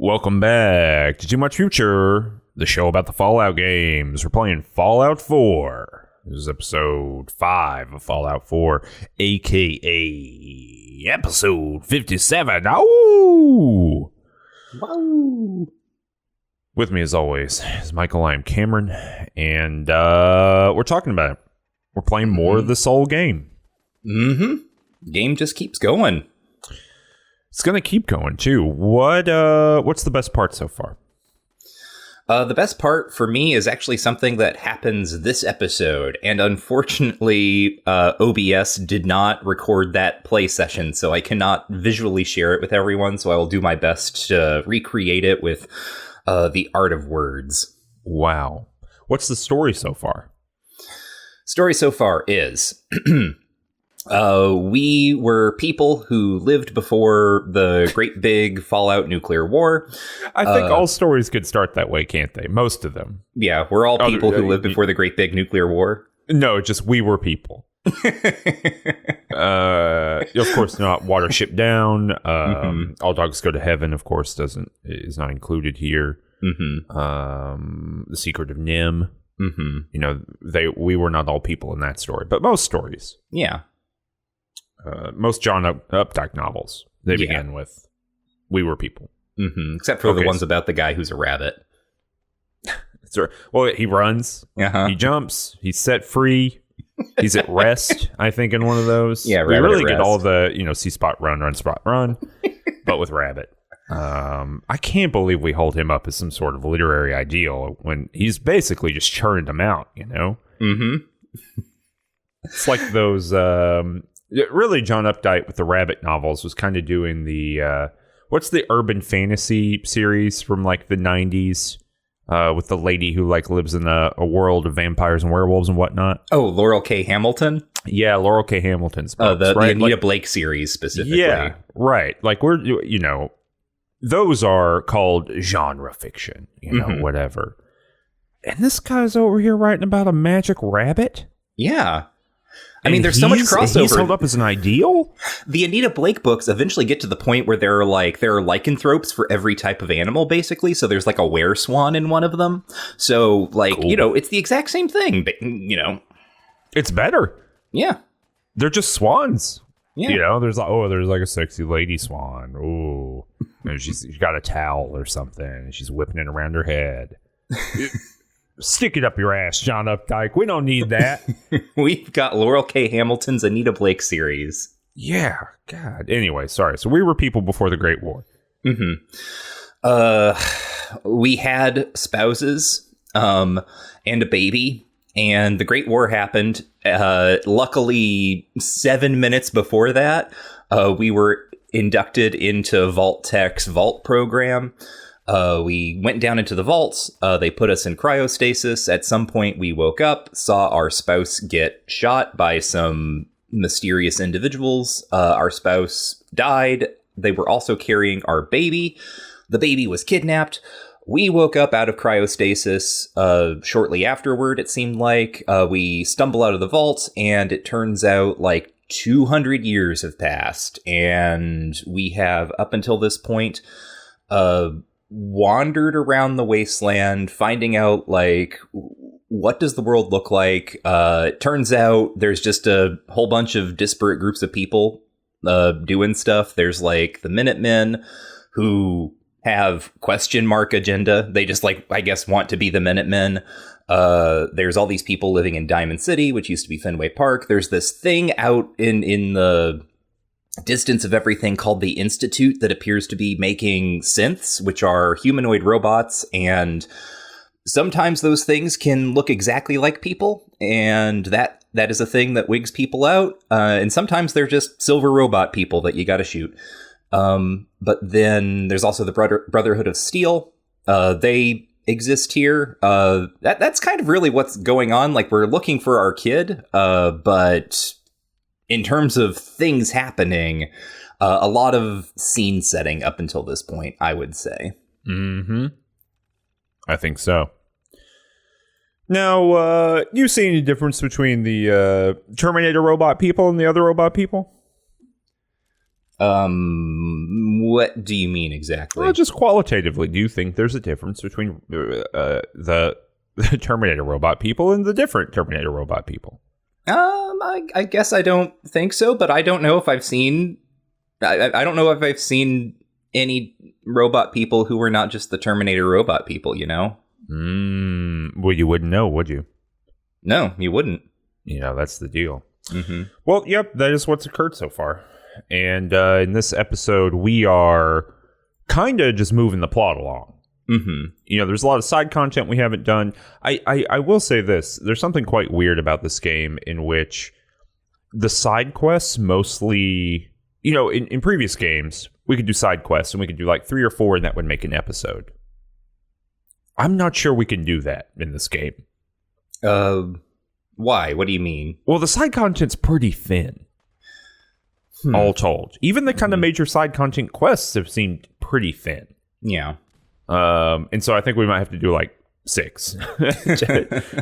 Welcome back to Too Much Future, the show about the Fallout games. We're playing Fallout 4. This is episode 5 of Fallout 4, a.k.a. episode 57. Ow! Wow. With me, as always, is Michael. I'm Cameron, and we're talking about it. We're playing more of the Soul game. Game just keeps going. It's going to keep going, too. What's the best part so far? The best part for me is actually something that happens this episode. And unfortunately, OBS did not record that play session, so I cannot visually share it with everyone. So I will do my best to recreate it with the art of words. Wow. What's the story so far? Story so far is... we were people who lived before the great big Fallout nuclear war. I think all stories could start that way, can't they? Most of them. Yeah, we're all people who lived before the great big nuclear war. No, just we were people. Of course not. Watership Down. All Dogs Go to Heaven, of course, is not included here. The Secret of Nim. You know, we were not all people in that story, but most stories. Yeah. Most John Updike novels, they begin with, we were people. Except for the ones about the guy who's a rabbit. Well, he runs, he jumps, he's set free, he's at rest, I think, in one of those. Yeah, we Rabbit really at get rest. all the, see spot, run, spot, run, but with Rabbit. I can't believe we hold him up as some sort of literary ideal when he's basically just churning them out, you know? It's like those... really, John Updike with the Rabbit novels was kind of doing the what's the urban fantasy series from like the 90s with the lady who like lives in a world of vampires and werewolves and whatnot. Oh, Laurel K. Hamilton? Yeah, Laurel K. Hamilton's books, the right? Anita like, Blake series specifically. Yeah, right. Like we're, those are called genre fiction, whatever. And this guy's over here writing about a magic rabbit? Yeah. I mean, there's so much crossover. He's held up as an ideal? The Anita Blake books eventually get to the point where there are lycanthropes for every type of animal, basically. So there's like a wereswan in one of them. So, cool. It's the exact same thing, but, It's better. Yeah. They're just swans. Yeah. There's like a sexy lady swan. Ooh. She's got a towel or something, and she's whipping it around her head. Stick it up your ass, John Updike. We don't need that. We've got Laurel K. Hamilton's Anita Blake series. Yeah, God. Anyway, sorry. So we were people before the Great War. We had spouses and a baby, and the Great War happened. Luckily, 7 minutes before that, we were inducted into Vault Tech's Vault program. We went down into the vaults. They put us in cryostasis. At some point, we woke up, saw our spouse get shot by some mysterious individuals. Our spouse died. They were also carrying our baby. The baby was kidnapped. We woke up out of cryostasis shortly afterward, it seemed like. We stumble out of the vault, and it turns out like 200 years have passed. And we have, up until this point, wandered around the wasteland, finding out, what does the world look like? It turns out there's just a whole bunch of disparate groups of people doing stuff. There's, the Minutemen, who have question mark agenda. They just, I guess, want to be the Minutemen. There's all these people living in Diamond City, which used to be Fenway Park. There's this thing out in the distance of everything called the Institute that appears to be making synths, which are humanoid robots, and sometimes those things can look exactly like people, and that is a thing that wigs people out, and sometimes they're just silver robot people that you gotta shoot. But then there's also the Brotherhood of Steel. They exist here. That's kind of really what's going on. We're looking for our kid, but in terms of things happening, a lot of scene setting up until this point, I would say. I think so. Now, you see any difference between the Terminator robot people and the other robot people? What do you mean exactly? Well, just qualitatively, do you think there's a difference between the Terminator robot people and the different Terminator robot people? I guess I don't think so, but I don't know if I've seen... I don't know if I've seen any robot people who were not just the Terminator robot people, you know? Well, you wouldn't know, would you? No, you wouldn't. You know, that's the deal. Mm-hmm. Well, yep, that is what's occurred so far. And in this episode, we are kind of just moving the plot along. Mm-hmm. You know, there's a lot of side content we haven't done. I will say this. There's something quite weird about this game in which the side quests mostly... You know, in previous games, we could do side quests and we could do like 3 or 4 and that would make an episode. I'm not sure we can do that in this game. Why? What do you mean? Well, the side content's pretty thin. All told. Even the kind of major side content quests have seemed pretty thin. Yeah. And so I think we might have to do like 6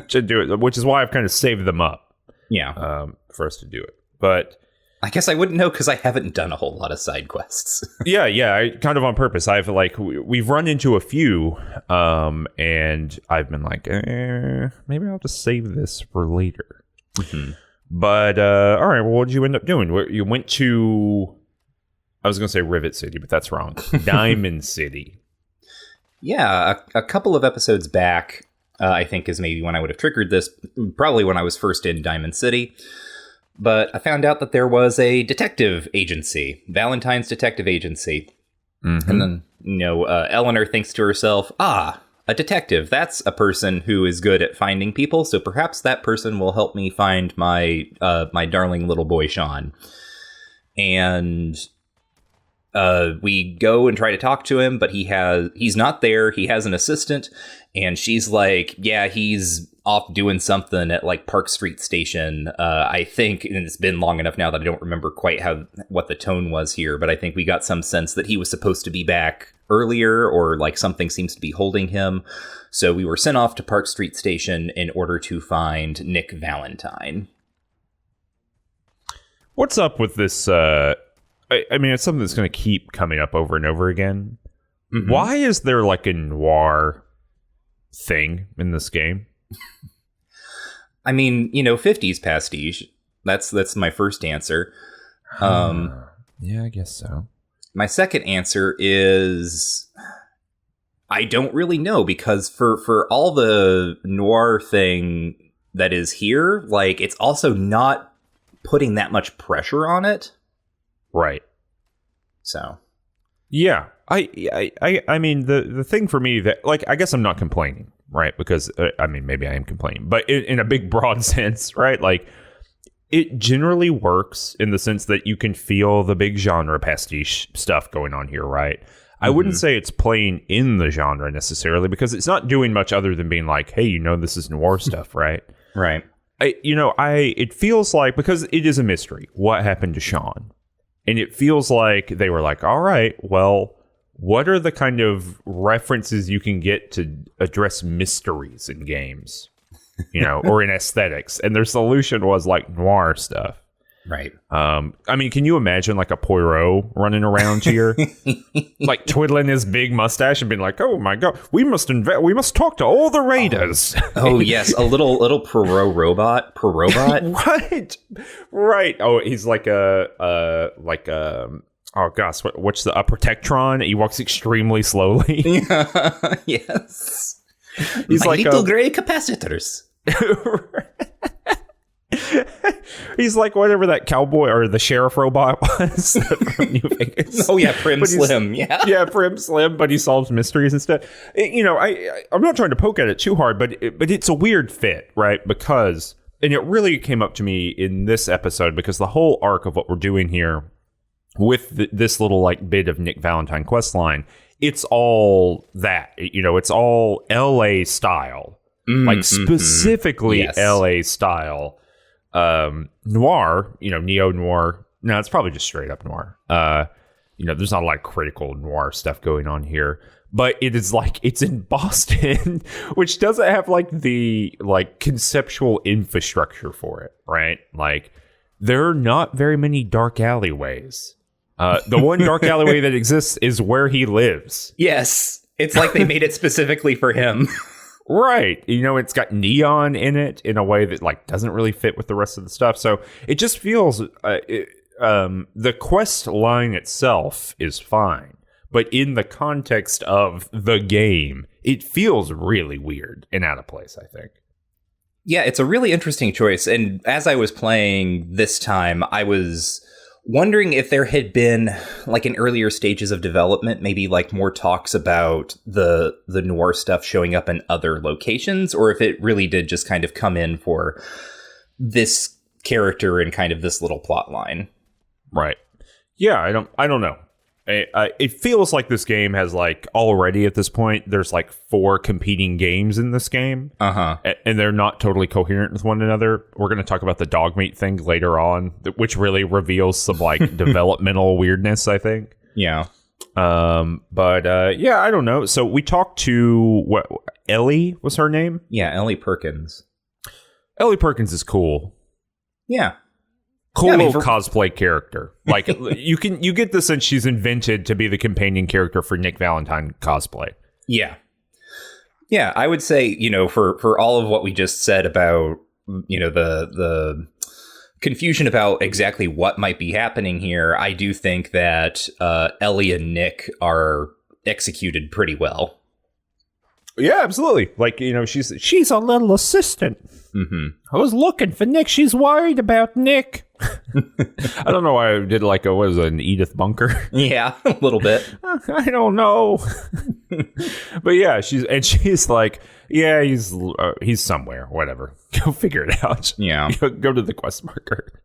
to do it, which is why I've kind of saved them up. Yeah. For us to do it. But I guess I wouldn't know because I haven't done a whole lot of side quests. yeah, I kind of on purpose. I've like we've run into a few, and I've been like, maybe I'll just save this for later. Mm-hmm. But all right, well, what did you end up doing? You went to, I was going to say Rivet City, but that's wrong. Diamond City. Yeah, a couple of episodes back, I think is maybe when I would have triggered this. Probably when I was first in Diamond City. But I found out that there was a detective agency, Valentine's Detective Agency. Mm-hmm. And then, you know, Eleanor thinks to herself, a detective, that's a person who is good at finding people, so perhaps that person will help me find my my darling little boy, Sean. And we go and try to talk to him, but he's not there. He has an assistant, and she's like, yeah, he's off doing something at like Park Street Station. I think, and it's been long enough now that I don't remember quite what the tone was here, but I think we got some sense that he was supposed to be back earlier, or like something seems to be holding him. So we were sent off to Park Street Station in order to find Nick Valentine. What's up with this? I mean, it's something that's going to keep coming up over and over again. Mm-hmm. Why is there like a noir thing in this game? I mean, you know, 50s pastiche. That's my first answer. Yeah, I guess so. My second answer is I don't really know, because for all the noir thing that is here, like, it's also not putting that much pressure on it. Right. So. Yeah. I mean, the thing for me that, like, I guess I'm not complaining, right? Because, I mean, maybe I am complaining, but in a big, broad sense, right? Like, it generally works in the sense that you can feel the big genre pastiche stuff going on here, right? I wouldn't say it's playing in the genre necessarily, because it's not doing much other than being like, hey, you know, this is noir stuff, right? Right. It feels like, because it is a mystery, what happened to Sean? And it feels like they were like, all right, well, what are the kind of references you can get to address mysteries in games, you know, or in aesthetics? And their solution was like noir stuff. Right. I mean, can you imagine like a Poirot running around here, like twiddling his big mustache and being like, "Oh my god, we must talk to all the raiders." Oh yes, a little Poirot robot. right. Oh, he's like oh gosh, what's the Protectron? He walks extremely slowly. Yes. He's my like little gray capacitors. He's like whatever that cowboy or the sheriff robot was from New Vegas. Oh yeah, Prim Slim. Yeah, Prim Slim. But he solves mysteries and stuff. I'm not trying to poke at it too hard, but it's a weird fit, right? Because, and it really came up to me in this episode, because the whole arc of what we're doing here with this little like bit of Nick Valentine questline, it's all that, it's all LA style, like specifically yes. LA style. Noir, neo-noir. No, it's probably just straight up noir. There's not a lot of critical noir stuff going on here, but it is like it's in Boston, which doesn't have like the like conceptual infrastructure for it, right? Like there are not very many dark alleyways The one dark alleyway that exists is where he lives. Yes. It's like they made it specifically for him. Right. You know, it's got neon in it in a way that like doesn't really fit with the rest of the stuff. So it just feels the quest line itself is fine. But in the context of the game, it feels really weird and out of place, I think. Yeah, it's a really interesting choice. And as I was playing this time, I was wondering if there had been, like, in earlier stages of development, maybe like more talks about the noir stuff showing up in other locations, or if it really did just kind of come in for this character and kind of this little plot line. Right. Yeah, I don't know. It feels like this game has like already at this point there's like 4 competing games in this game, and they're not totally coherent with one another. We're going to talk about the dog meat thing later on, which really reveals some like developmental weirdness, I think. Yeah. Yeah, I don't know. So we talked to Ellie was her name. Yeah, Ellie Perkins. Ellie Perkins is cool. Yeah. Cool little cosplay character. Like you get the sense she's invented to be the companion character for Nick Valentine cosplay. Yeah. Yeah, I would say, you know, for all of what we just said about, you know, the confusion about exactly what might be happening here, I do think that Ellie and Nick are executed pretty well. Yeah, absolutely. Like, you know, she's a little assistant. Mm-hmm. I was looking for Nick. She's worried about Nick. I don't know why I did like an Edith Bunker. Yeah, a little bit. I don't know. But yeah, she's like, yeah, he's somewhere. Whatever. Go figure it out. Yeah. Go to the quest marker.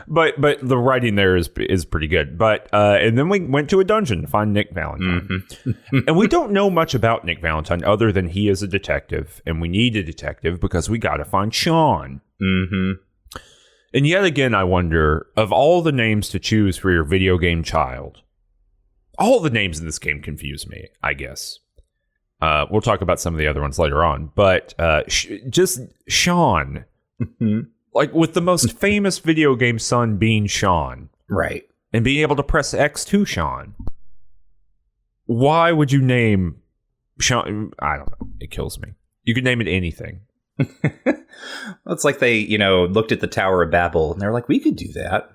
but the writing there is pretty good. But and then we went to a dungeon to find Nick Valentine. Mm-hmm. And we don't know much about Nick Valentine other than he is a detective, and we need a detective because we got to find Sean. Mm-hmm. And yet again, I wonder, of all the names to choose for your video game child, all the names in this game confuse me, I guess. We'll talk about some of the other ones later on, but just Sean. Mm-hmm. Like, with the most famous video game son being Sean. Right. And being able to press X to Sean. Why would you name Sean? I don't know. It kills me. You could name it anything. Well, it's like they, you know, looked at the Tower of Babel and they're like, we could do that.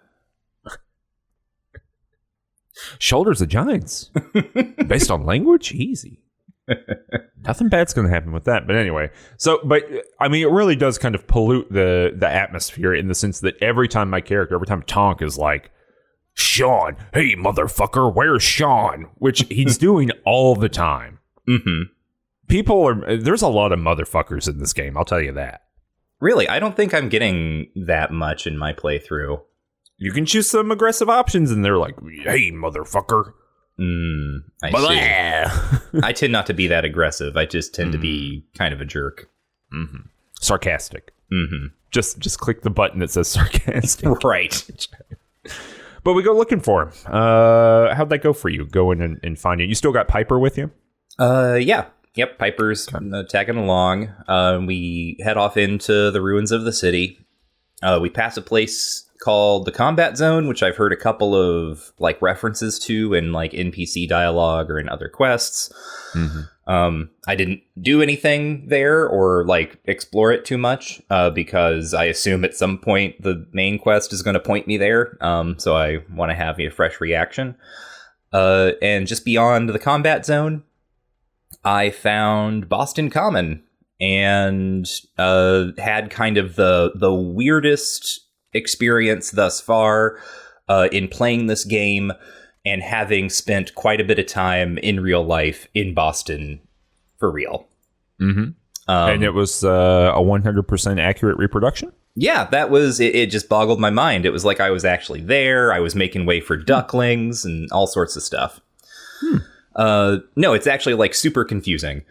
Shoulders of Giants. Based on language? Easy. Nothing bad's going to happen with that. But anyway, but I mean, it really does kind of pollute the atmosphere in the sense that every time Tonk is like, Sean, hey, motherfucker, where's Sean? Which he's doing all the time. Mm-hmm. There's a lot of motherfuckers in this game, I'll tell you that. Really? I don't think I'm getting that much in my playthrough. You can choose some aggressive options, and they're like, hey, motherfucker. I see. I tend not to be that aggressive. I just tend to be kind of a jerk. Mm-hmm. Sarcastic. Mm-hmm. Just click the button that says sarcastic. Right. But we go looking for him. How'd that go for you, going and finding it? You still got Piper with you? Yeah. Yep, Piper's tagging along. We head off into the ruins of the city. We pass a place called the Combat Zone, which I've heard a couple of like references to in like NPC dialogue or in other quests. Mm-hmm. I didn't do anything there or like explore it too much because I assume at some point the main quest is going to point me there. So I want to have a fresh reaction. And just beyond the Combat Zone, I found Boston Common and had kind of the weirdest experience thus far in playing this game and having spent quite a bit of time in real life in Boston for real. Mm-hmm. And it was a 100% accurate reproduction? Yeah, that was, it just boggled my mind. It was like I was actually there. I was making way for ducklings and all sorts of stuff. No, it's actually like super confusing.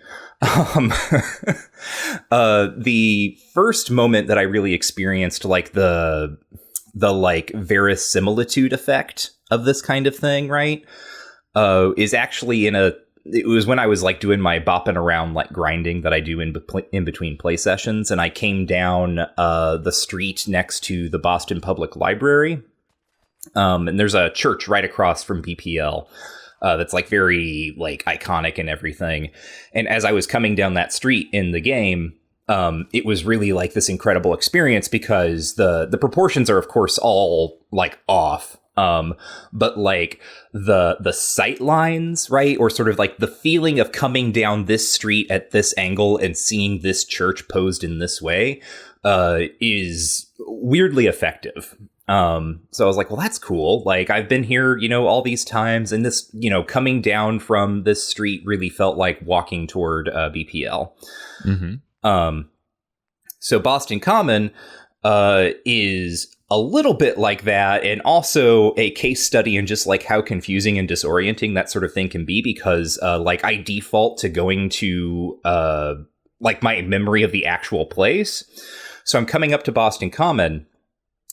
The first moment that I really experienced like the like verisimilitude effect of this kind of thing, right? Is actually it was when I was like doing my bopping around like grinding that I do in between play sessions, and I came down the street next to the Boston Public Library. And there's a church right across from BPL that's like very like iconic and everything. And as I was coming down that street in the game, it was really like this incredible experience because the proportions are, of course, all like off. But like the sight lines, right? Or sort of like the feeling of coming down this street at this angle and seeing this church posed in this way, is weirdly effective. So I was like, well, that's cool. Like I've been here, all these times, and this, coming down from this street really felt like walking toward, BPL. Mm-hmm. So Boston Common, is a little bit like that, and also a case study in just like how confusing and disorienting that sort of thing can be, because like I default to going to like my memory of the actual place. So I'm coming up to Boston Common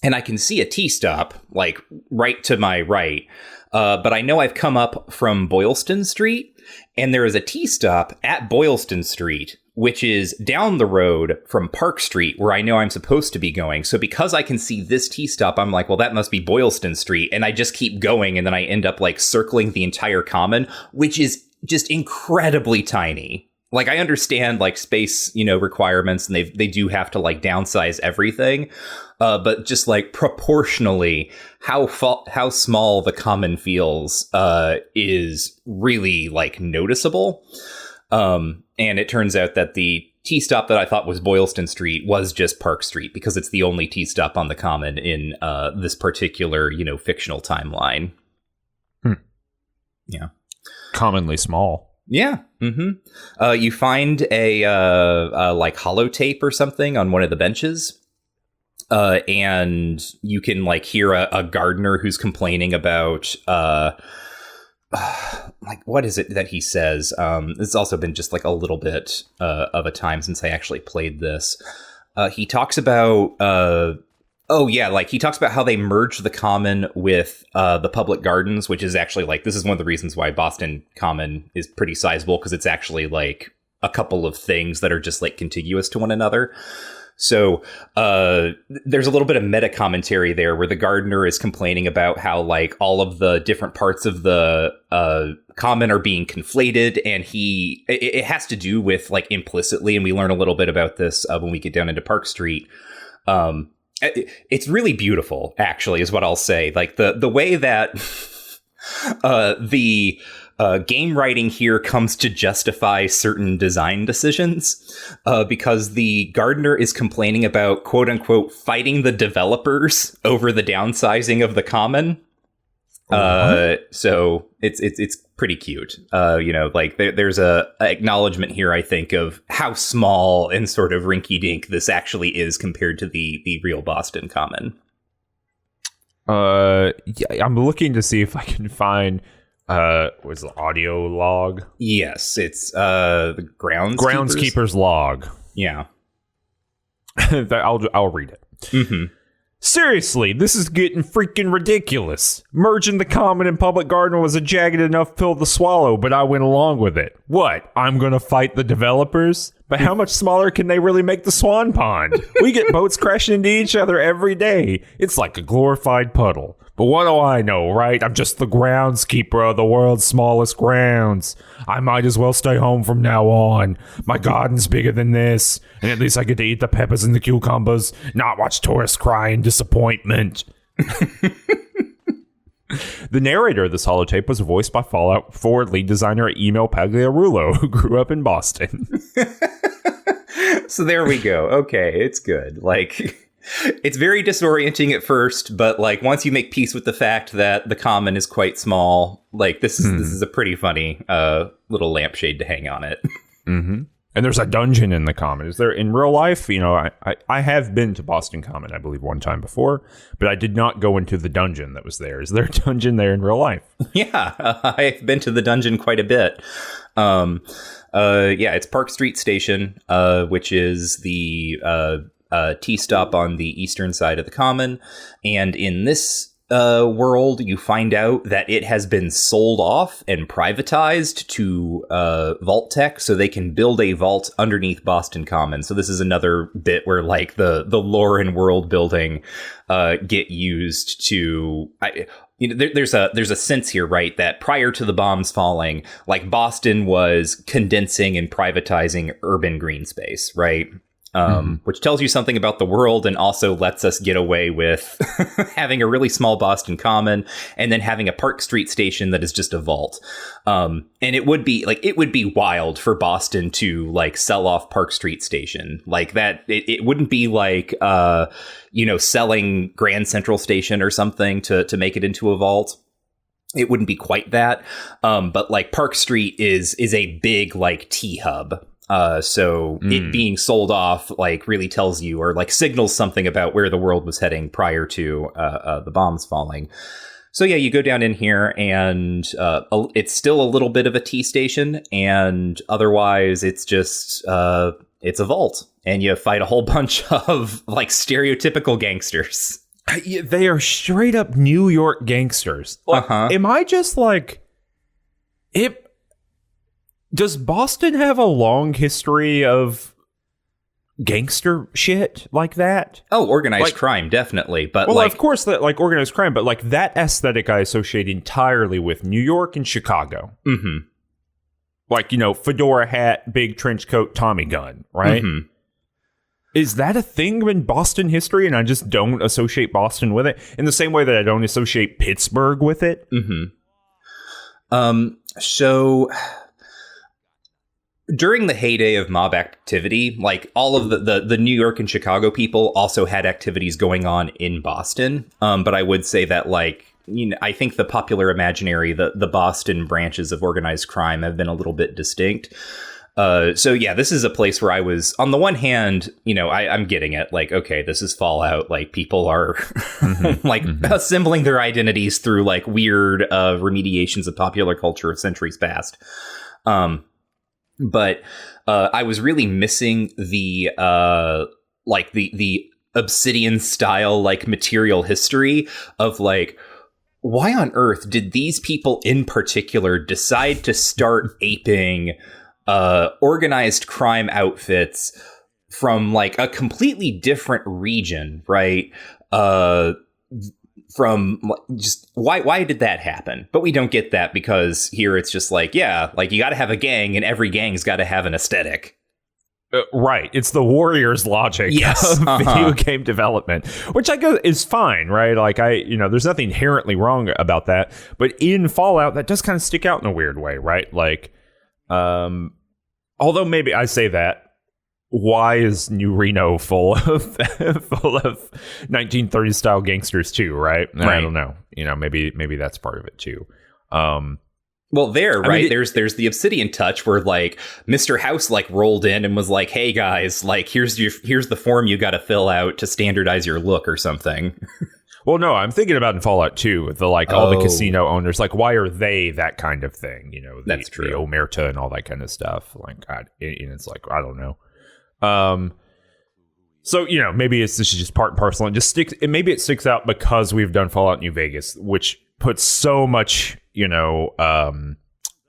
and I can see a T-stop like right to my right. But I know I've come up from Boylston Street, and there is a T-stop at Boylston Street, which is down the road from Park Street, where I know I'm supposed to be going. So because I can see this T-stop, I'm like, well, that must be Boylston Street. And I just keep going, and then I end up like circling the entire common, which is just incredibly tiny. Like I understand like space, requirements, and they do have to like downsize everything. But just like proportionally, how small the common feels is really like noticeable. And it turns out that the T-stop that I thought was Boylston Street was just Park Street, because it's the only T-stop on the common in this particular, fictional timeline. Yeah. Commonly small. Yeah. Mm-hmm. You find a like holotape or something on one of the benches. And you can like hear a gardener who's complaining about like, what is it that he says? It's also been just like a little bit of a time since I actually played this. He talks about he talks about how they merged the common with the public gardens, which is actually like, this is one of the reasons why Boston Common is pretty sizable, because it's actually like a couple of things that are just like contiguous to one another. So there's a little bit of meta commentary there where the gardener is complaining about how like all of the different parts of the common are being conflated, and it has to do with like implicitly, and we learn a little bit about this when we get down into Park Street. It's really beautiful, actually, is what I'll say. Like the way that the game writing here comes to justify certain design decisions, because the gardener is complaining about, quote unquote, fighting the developers over the downsizing of the common. So it's pretty cute. Like there's a acknowledgement here, I think, of how small and sort of rinky dink this actually is compared to the real Boston Common. Yeah, I'm looking to see if I can find was the audio log? Yes, it's the groundskeeper's log. Yeah. I'll read it. Mm-hmm. Seriously, this is getting freaking ridiculous. Merging the common and public garden was a jagged enough pill to swallow, but I went along with it. What? I'm gonna fight the developers? But how much smaller can they really make the Swan Pond? We get boats crashing into each other every day. It's like a glorified puddle. But what do I know, right? I'm just the groundskeeper of the world's smallest grounds. I might as well stay home from now on. My garden's bigger than this, and at least I get to eat the peppers and the cucumbers, not watch tourists cry in disappointment. The narrator of this holotape was voiced by Fallout 4 lead designer Emil Pagliarulo, who grew up in Boston. So there we go. Okay, it's good. Like, it's very disorienting at first, but like once you make peace with the fact that the common is quite small, like this is a pretty funny little lampshade to hang on it. Mm-hmm. And there's a dungeon in the common. Is there in real life? I have been to Boston Common, I believe, one time before, but I did not go into the dungeon that was there. Is there a dungeon there in real life? Yeah, I've been to the dungeon quite a bit. It's Park Street Station, which is the T-stop on the eastern side of the common. And in this world, you find out that it has been sold off and privatized to Vault Tech, so they can build a vault underneath Boston Common. So this is another bit where like the lore and world building get used to. There's a sense here, right, that prior to the bombs falling, like Boston was condensing and privatizing urban green space, right? Which tells you something about the world and also lets us get away with having a really small Boston Common and then having a Park Street station that is just a vault. And it would be wild for Boston to like sell off Park Street station like that. It wouldn't be like, selling Grand Central Station or something to make it into a vault. It wouldn't be quite that. But like Park Street is a big like T hub. So it being sold off like really tells you or like signals something about where the world was heading prior to the bombs falling. So yeah, you go down in here and it's still a little bit of a T station, and otherwise it's just it's a vault, and you fight a whole bunch of like stereotypical gangsters. Yeah, they are straight up New York gangsters. Am I just like it? Does Boston have a long history of gangster shit like that? Oh, organized crime, definitely. But well, of course, that like organized crime, but like that aesthetic I associate entirely with New York and Chicago. Mm-hmm. Like, fedora hat, big trench coat, Tommy gun, right? Mm-hmm. Is that a thing in Boston history, and I just don't associate Boston with it in the same way that I don't associate Pittsburgh with it? Mm-hmm. So during the heyday of mob activity, like all of the New York and Chicago people also had activities going on in Boston. But I would say that like, I think the popular imaginary, the Boston branches of organized crime have been a little bit distinct. So yeah, this is a place where I was, on the one hand, I'm getting it. Like, okay, this is Fallout. Like people are assembling their identities through like weird remediations of popular culture of centuries past. But I was really missing the Obsidian style like material history of like, why on earth did these people in particular decide to start aping organized crime outfits from like a completely different region, right? From just why did that happen? But we don't get that because here it's just like, yeah, like you got to have a gang and every gang's got to have an aesthetic. Right. It's the Warriors logic of video game development, which I go is fine, right? Like there's nothing inherently wrong about that. But in Fallout, that does kind of stick out in a weird way, right? Like, although maybe I say that, why is New Reno full of 1930s style gangsters too, right? I don't know. Maybe that's part of it too. Well, there's the Obsidian touch where like Mr. House like rolled in and was like, "Hey guys, like here's the form you got to fill out to standardize your look or something." Well, no, I'm thinking about in Fallout 2, with all the casino owners, like, why are they that kind of thing? That's true. The Omerta and all that kind of stuff. Like, and it's like, I don't know. So, maybe this is just part and parcel and just sticks. Maybe it sticks out because we've done Fallout New Vegas, which puts so much,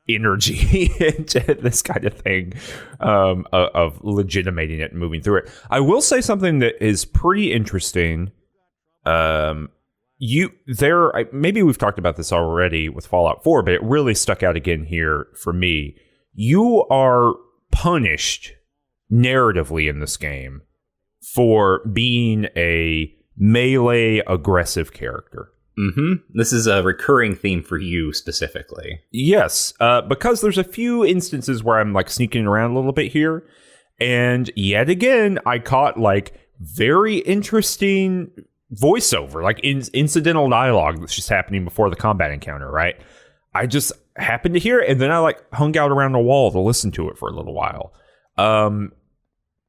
energy into this kind of thing, of legitimating it and moving through it. I will say something that is pretty interesting. Maybe we've talked about this already with Fallout 4, but it really stuck out again here for me. You are punished narratively in this game for being a melee aggressive character. Mm-hmm. This is a recurring theme for you specifically. Yes, because there's a few instances where I'm like sneaking around a little bit here, and yet again I caught like very interesting voiceover, like incidental dialogue that's just happening before the combat encounter, right? I just happened to hear it, and then I like hung out around the wall to listen to it for a little while.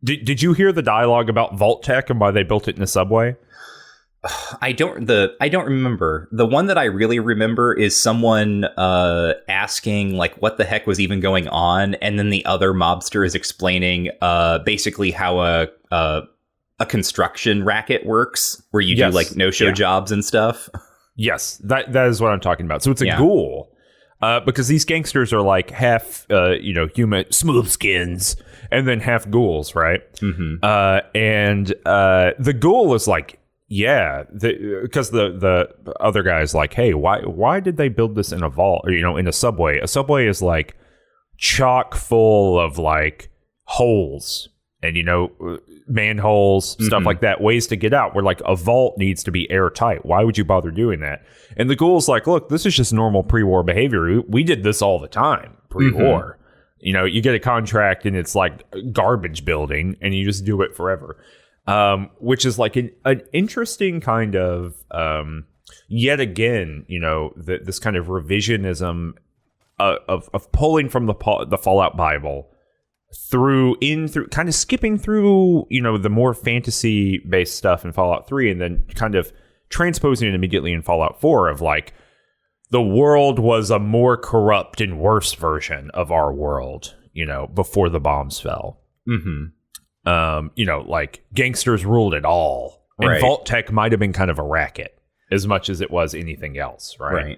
Did you hear the dialogue about Vault Tech and why they built it in the subway? I don't remember. The one that I really remember is someone asking like what the heck was even going on, and then the other mobster is explaining basically how a construction racket works, where you do like no-show jobs and stuff. Yes, that is what I'm talking about. So it's a Yeah. ghoul. Because these gangsters are like half, human smooth skins and then half ghouls, right? Mm-hmm. And the ghoul is like, yeah, because the other guy's like, hey, why did they build this in a vault? Or, in a subway? A subway is like chock full of like holes and manholes, stuff like that, ways to get out, where like a vault needs to be airtight. Why would you bother doing that? And the ghoul's like, look, this is just normal pre-war behavior. We did this all the time pre-war. You get a contract and it's like garbage building and you just do it forever. Which is like an interesting kind of, yet again, this kind of revisionism of pulling from the Fallout Bible through kind of skipping through, the more fantasy based stuff in Fallout 3 and then kind of transposing it immediately in Fallout 4 of like the world was a more corrupt and worse version of our world, before the bombs fell. Like gangsters ruled it all. And Right. Vault Tech might have been kind of a racket as much as it was anything else, right?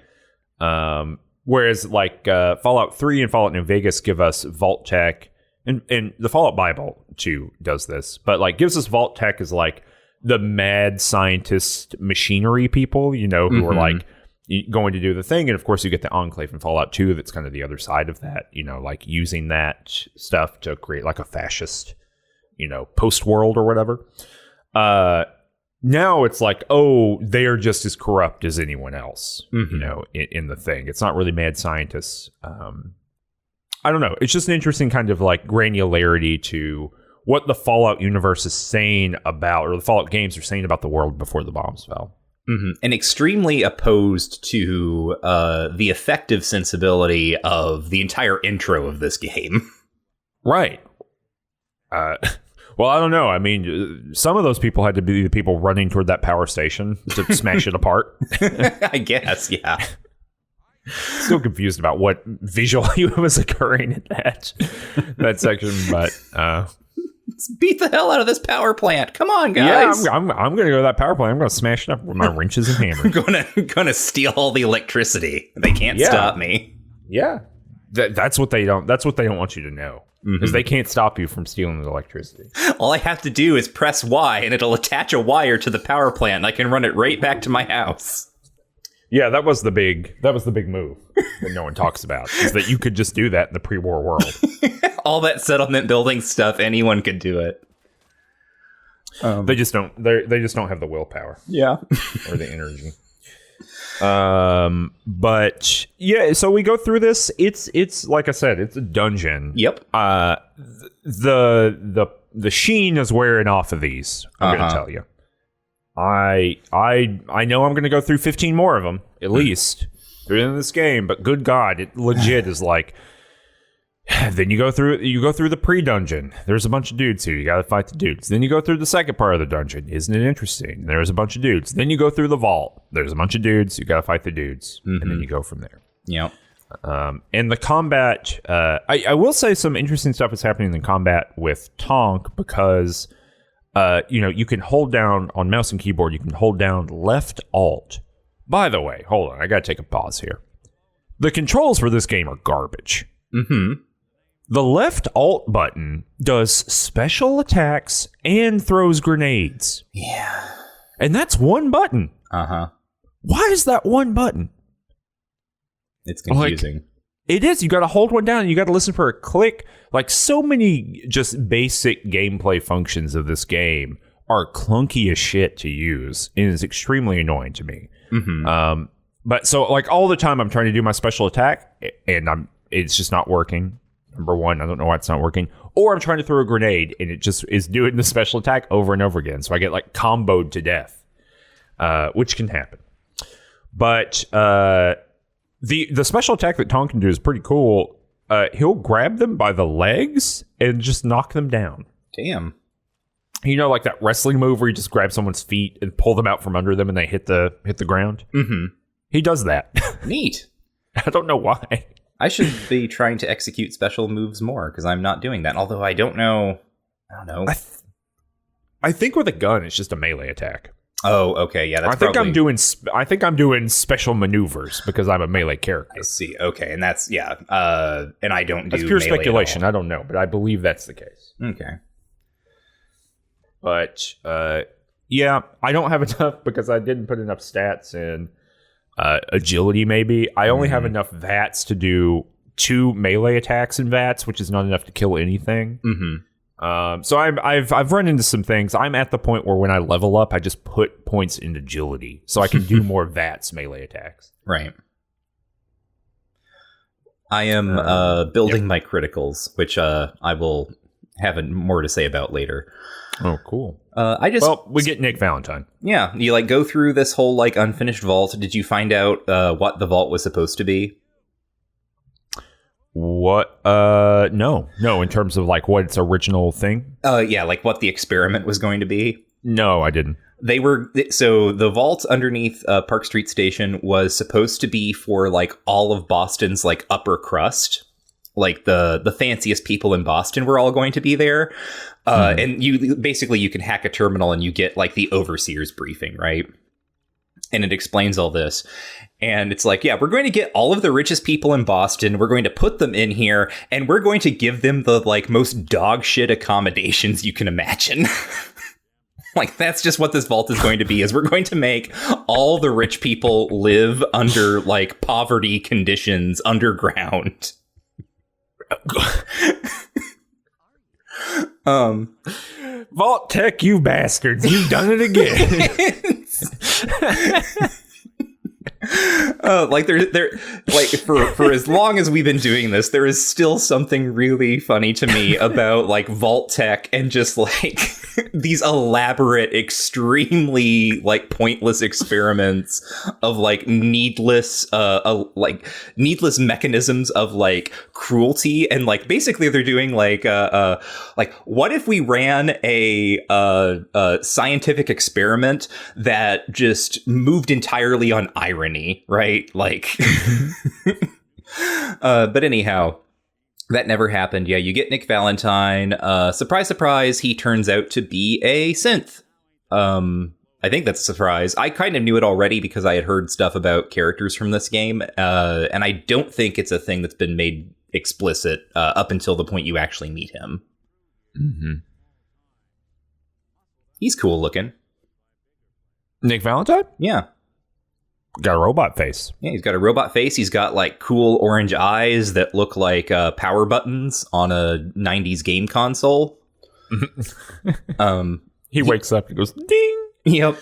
Whereas like Fallout 3 and Fallout New Vegas give us Vault Tech, and the Fallout Bible too does this, but like gives us Vault Tech as like the mad scientist machinery people, who are like going to do the thing. And of course you get the Enclave in Fallout 2 that's kind of the other side of that, like using that stuff to create like a fascist, post-world or whatever. Now it's like, oh, they're just as corrupt as anyone else, in the thing. It's not really mad scientists. I don't know. It's just an interesting kind of like granularity to what the Fallout universe is saying about, or the Fallout games are saying about the world before the bombs fell. And extremely opposed to the effective sensibility of the entire intro of this game. Right. Well, I don't know. I mean, some of those people had to be the people running toward that power station to smash it apart. I guess, yeah. Still confused about what visually was occurring in that section, but let's beat the hell out of this power plant. Come on, guys. Yeah, I'm going to go to that power plant. I'm going to smash it up with my wrenches and hammers. I'm going to steal all the electricity. They can't stop me. Yeah, that's what they don't. That's what they don't want you to know. Because they can't stop you from stealing the electricity. All I have to do is press Y, and it'll attach a wire to the power plant, and I can run it right back to my house. Yeah, that was the big move that no one talks about. Is that you could just do that in the pre-war world. All that settlement building stuff, anyone could do it. They just don't. They just don't have the willpower. Yeah, or the energy. But yeah, so we go through this. It's like I said, it's a dungeon. Yep. The sheen is wearing off of these. I'm gonna tell you. I know I'm gonna go through 15 more of them at least through this game. But good God, it legit is like. Then you go through the pre-dungeon. There's a bunch of dudes here. You got to fight the dudes. Then you go through the second part of the dungeon. Isn't it interesting? There's a bunch of dudes. Then you go through the vault. There's a bunch of dudes. You got to fight the dudes. And then you go from there. Yep. And the combat, I will say some interesting stuff is happening in the combat with Tonk because, you can hold down on mouse and keyboard. You can hold down left alt. By the way, hold on. I got to take a pause here. The controls for this game are garbage. The left alt button does special attacks and throws grenades. Yeah. And that's one button. Why is that one button? It's confusing. Like, it is. You got to hold one down and you got to listen for a click. Like so many just basic gameplay functions of this game are clunky as shit to use. And it's extremely annoying to me. But so like all the time I'm trying to do my special attack and it's just not working. Number one, I don't know why it's not working. Or I'm trying to throw a grenade and it just is doing the special attack over and over again. So I get like comboed to death, which can happen. But the special attack that Tonk can do is pretty cool. He'll grab them by the legs and just knock them down. Damn. Like that wrestling move where you just grab someone's feet and pull them out from under them and they hit the ground? He does that. Neat. I don't know why. I should be trying to execute special moves more because I'm not doing that. Although I don't know. I think with a gun, it's just a melee attack. Oh, okay, yeah, that's I think I'm doing special maneuvers because I'm a melee character. I see. Okay, and that's and I don't do. That's pure melee speculation. I don't know, but I believe that's the case. Okay, but yeah, I don't have enough because I didn't put enough stats in agility. Maybe I only have enough VATs to do 2 melee attacks in VATs, which is not enough to kill anything. So I've run into some things. I'm at the point where when I level up, I just put points in agility, so I can do more VATS melee attacks. Right. I am building my criticals, which I will have more to say about later. Oh, cool. We get Nick Valentine. Yeah, you like go through this whole like unfinished vault. Did you find out what the vault was supposed to be? What? No. In terms of like what its original thing. Yeah, like what the experiment was going to be. No, I didn't. So the vault underneath Park Street Station was supposed to be for like all of Boston's like upper crust. Like the fanciest people in Boston were all going to be there. And you can hack a terminal and you get like the overseer's briefing, right? And it explains all this. And it's like, yeah, we're going to get all of the richest people in Boston. We're going to put them in here and we're going to give them the like most dog shit accommodations you can imagine. Like, that's just what this vault is going to be, is we're going to make all the rich people live under like poverty conditions underground. Vault Tech, you bastards, you've done it again. Like there like for as long as we've been doing this, there is still something really funny to me about like Vault Tech and just like these elaborate, extremely like pointless experiments of like needless mechanisms of like cruelty. And like basically they're doing like what if we ran a scientific experiment that just moved entirely on irony, right? Like but anyhow, that never happened. Yeah, you get Nick Valentine. Surprise, surprise, he turns out to be a synth. I think that's a surprise. I kind of knew it already because I had heard stuff about characters from this game, and I don't think it's a thing that's been made explicit up until the point you actually meet him. Mm-hmm. He's cool looking. Nick Valentine? Yeah. Got a robot face. Yeah, he's got a robot face. He's got like cool orange eyes that look like power buttons on a 90s game console. He wakes up and goes, ding! Yep.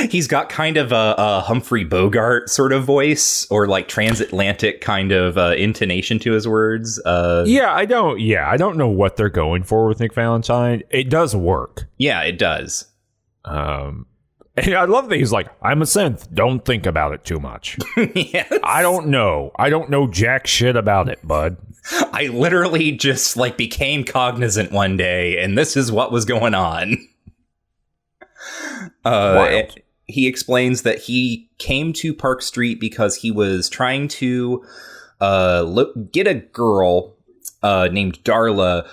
He's got kind of a Humphrey Bogart sort of voice, or like transatlantic kind of intonation to his words. I don't know what they're going for with Nick Valentine. It does work. Yeah, it does. And I love that he's like, I'm a synth. Don't think about it too much. Yes. I don't know jack shit about it, bud. I literally just like became cognizant one day, and this is what was going on. He explains that he came to Park Street because he was trying to get a girl named Darla,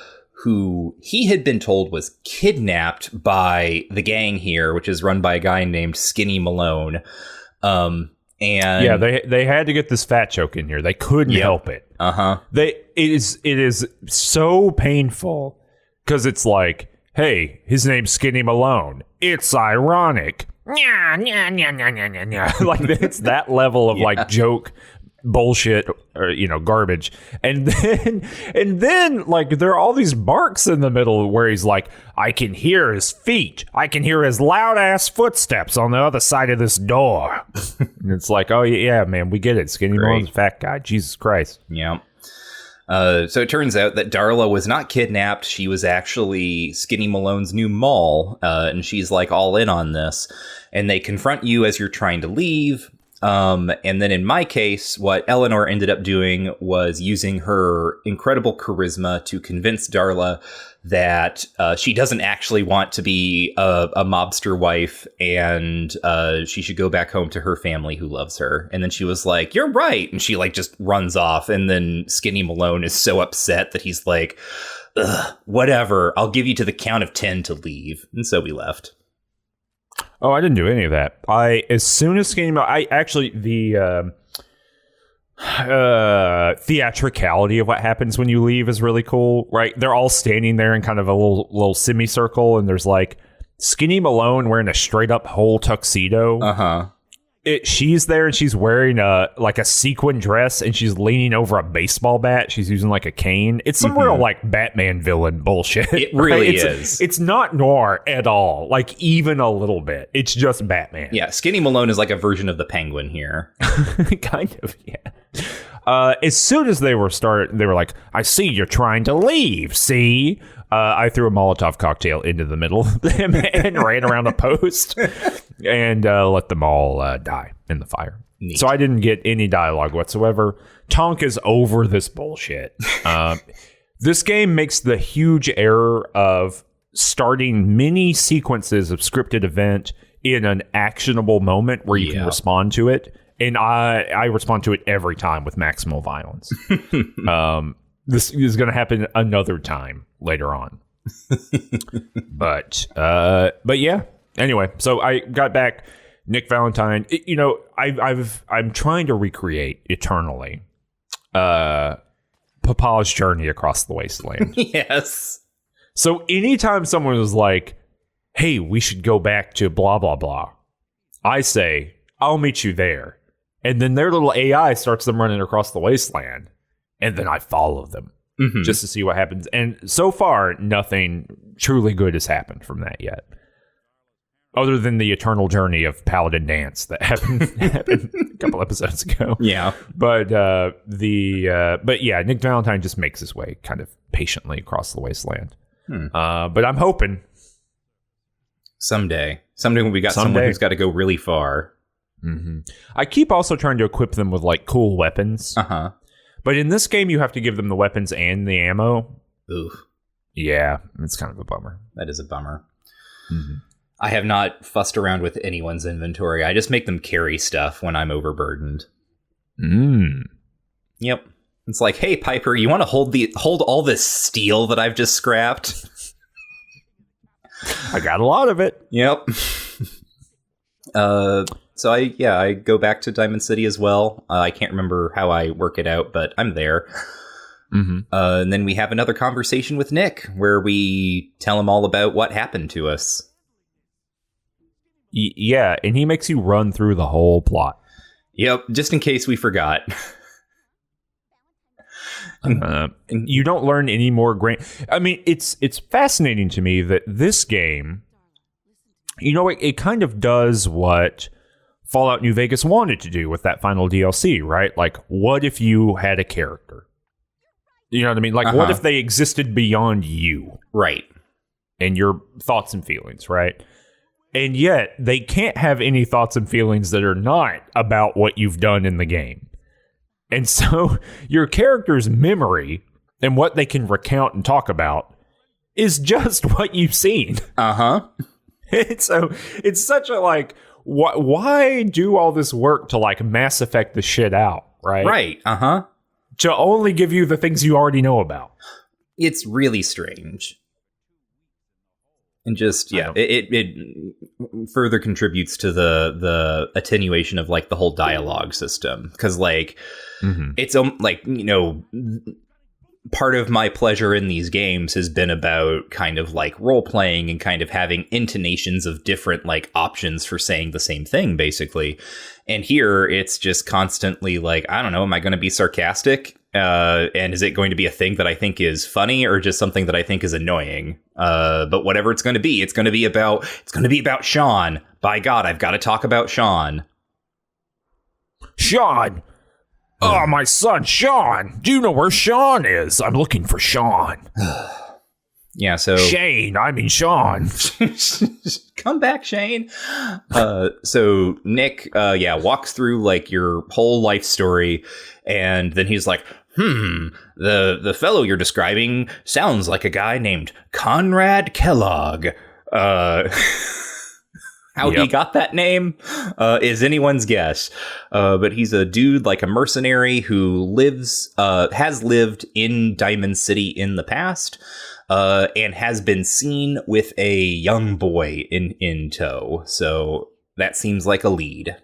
who he had been told was kidnapped by the gang here, which is run by a guy named Skinny Malone. And yeah, they had to get this fat joke in here. They couldn't help it. It is so painful because it's like, hey, his name's Skinny Malone. It's ironic. Like it's that level of like joke bullshit or garbage. And then like there are all these barks in the middle where he's like, I can hear his feet. I can hear his loud ass footsteps on the other side of this door. And it's like, oh yeah, man, we get it. Skinny Malone's a fat guy. Jesus Christ. Yeah. So it turns out that Darla was not kidnapped. She was actually Skinny Malone's new mall, and she's like all in on this. And they confront you as you're trying to leave. And then in my case, what Eleanor ended up doing was using her incredible charisma to convince Darla that she doesn't actually want to be a mobster wife, and she should go back home to her family who loves her. And then she was like, you're right. And she like just runs off. And then Skinny Malone is so upset that he's like, ugh, whatever, I'll give you to the count of 10 to leave. And so we left. Oh, I didn't do any of that. As soon as Skinny Malone, the theatricality of what happens when you leave is really cool, right? They're all standing there in kind of a little semicircle, and there's like Skinny Malone wearing a straight up whole tuxedo. She's there and she's wearing a sequin dress and she's leaning over a baseball bat. She's using like a cane. It's some real like Batman villain bullshit. It really is. It's not noir at all, like even a little bit. It's just Batman. Yeah, Skinny Malone is like a version of the Penguin here. Kind of, yeah. As soon as they were like, I see you're trying to leave, see? I threw a Molotov cocktail into the middle of them and ran around a post and let them all die in the fire. Neat. So I didn't get any dialogue whatsoever. Tonk is over this bullshit. This game makes the huge error of starting mini sequences of scripted event in an actionable moment where you can respond to it. And I respond to it every time with maximal violence. This is going to happen another time later on. But yeah. Anyway, so I got back. Nick Valentine. I'm trying to recreate eternally Papa's journey across the wasteland. Yes. So anytime someone was like, "Hey, we should go back to blah blah blah," I say, "I'll meet you there," and then their little AI starts them running across the wasteland. And then I follow them just to see what happens. And so far, nothing truly good has happened from that yet. Other than the eternal journey of Paladin Dance that happened a couple episodes ago. Yeah. But yeah, Nick Valentine just makes his way kind of patiently across the wasteland. But I'm hoping someday when we got someone who's got to go really far. I keep also trying to equip them with like cool weapons. But in this game, you have to give them the weapons and the ammo. Ooh. Yeah, it's kind of a bummer. That is a bummer. I have not fussed around with anyone's inventory. I just make them carry stuff when I'm overburdened. Yep. It's like, hey, Piper, you want to hold all this steel that I've just scrapped? I got a lot of it. Yep. So I go back to Diamond City as well. I can't remember how I work it out, but I'm there. And then we have another conversation with Nick where we tell him all about what happened to us. Yeah, and he makes you run through the whole plot. Yep, just in case we forgot. You don't learn any more I mean, it's fascinating to me that this game, it kind of does what Fallout New Vegas wanted to do with that final DLC, right? Like, what if you had a character? You know what I mean? Like, what if they existed beyond you? Right. And your thoughts and feelings, right? And yet, they can't have any thoughts and feelings that are not about what you've done in the game. And so, your character's memory and what they can recount and talk about is just what you've seen. So, it's such a, like, why do all this work to, like, Mass Effect the shit out, right? Right, To only give you the things you already know about. It's really strange. And just, yeah, it further contributes to the attenuation of, like, the whole dialogue system. Because, like, it's, like, part of my pleasure in these games has been about kind of, like, role-playing and kind of having intonations of different, like, options for saying the same thing, basically. And here, it's just constantly, like, I don't know, am I going to be sarcastic? And is it going to be a thing that I think is funny or just something that I think is annoying? But whatever it's going to be about Sean. By God, I've got to talk about Sean. Sean! Oh, my son, Sean! Do you know where Sean is? I'm looking for Sean. Yeah, so... Shane, I mean Sean. Come back, Shane. So Nick, walks through, like, your whole life story, and then he's like, the fellow you're describing sounds like a guy named Conrad Kellogg. How he got that name is anyone's guess. But he's a dude, like a mercenary who has lived in Diamond City in the past, and has been seen with a young boy in tow. So that seems like a lead.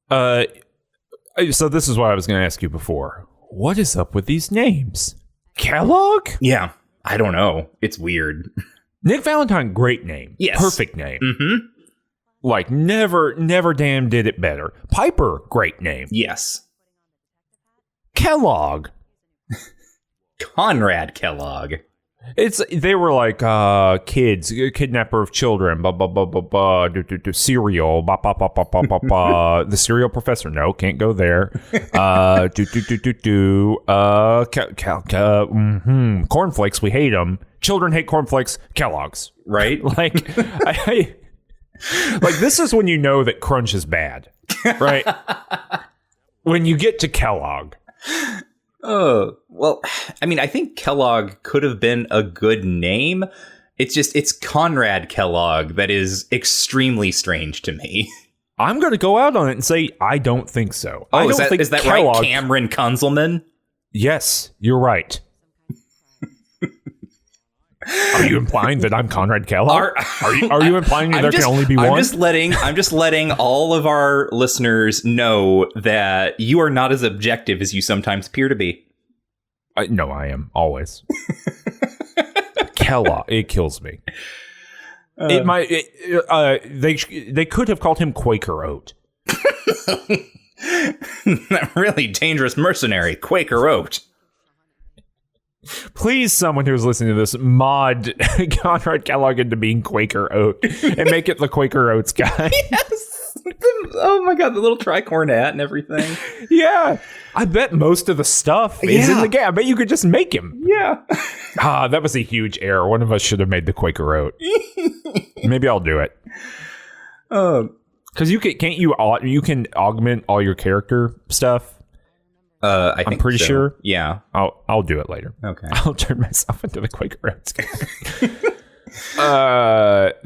So this is what I was going to ask you before. What is up with these names? Kellogg? Yeah, I don't know. It's weird. Nick Valentine, great name. Yes. Perfect name. Mm-hmm. Like, never damn did it better. Piper, great name. Yes. Kellogg. Conrad Kellogg. They were like kids, kidnapper of children, cereal, the cereal professor. No, can't go there. Cornflakes, we hate them. Children hate cornflakes. Kellogg's, right? Like, like this is when you know that crunch is bad, right? When you get to Kellogg. Oh, well, I mean, I think Kellogg could have been a good name. It's Conrad Kellogg that is extremely strange to me. I'm going to go out on it and say I don't think so. Oh, I don't think is that Kellogg, right? Cameron Kunzelman? Yes, you're right. Are you implying that I'm Conrad Kellogg? Are you implying that there can only be one? I'm just letting all of our listeners know that you are not as objective as you sometimes appear to be. No, I am always. Kellogg, it kills me. They could have called him Quaker Oat. That really dangerous mercenary, Quaker Oat. Please, someone who's listening to this, mod Conrad Kellogg into being Quaker Oat and make it the Quaker Oats guy. Yes. Oh my god, the little tricorn hat and everything. Yeah. I bet most of the stuff is in the game. I bet you could just make him. Yeah. That was a huge error. One of us should have made the Quaker Oat. Maybe I'll do it. Because you can augment all your character stuff. I'm pretty sure. Yeah. I'll do it later. Okay. I'll turn myself into the Quaker Oats guy. But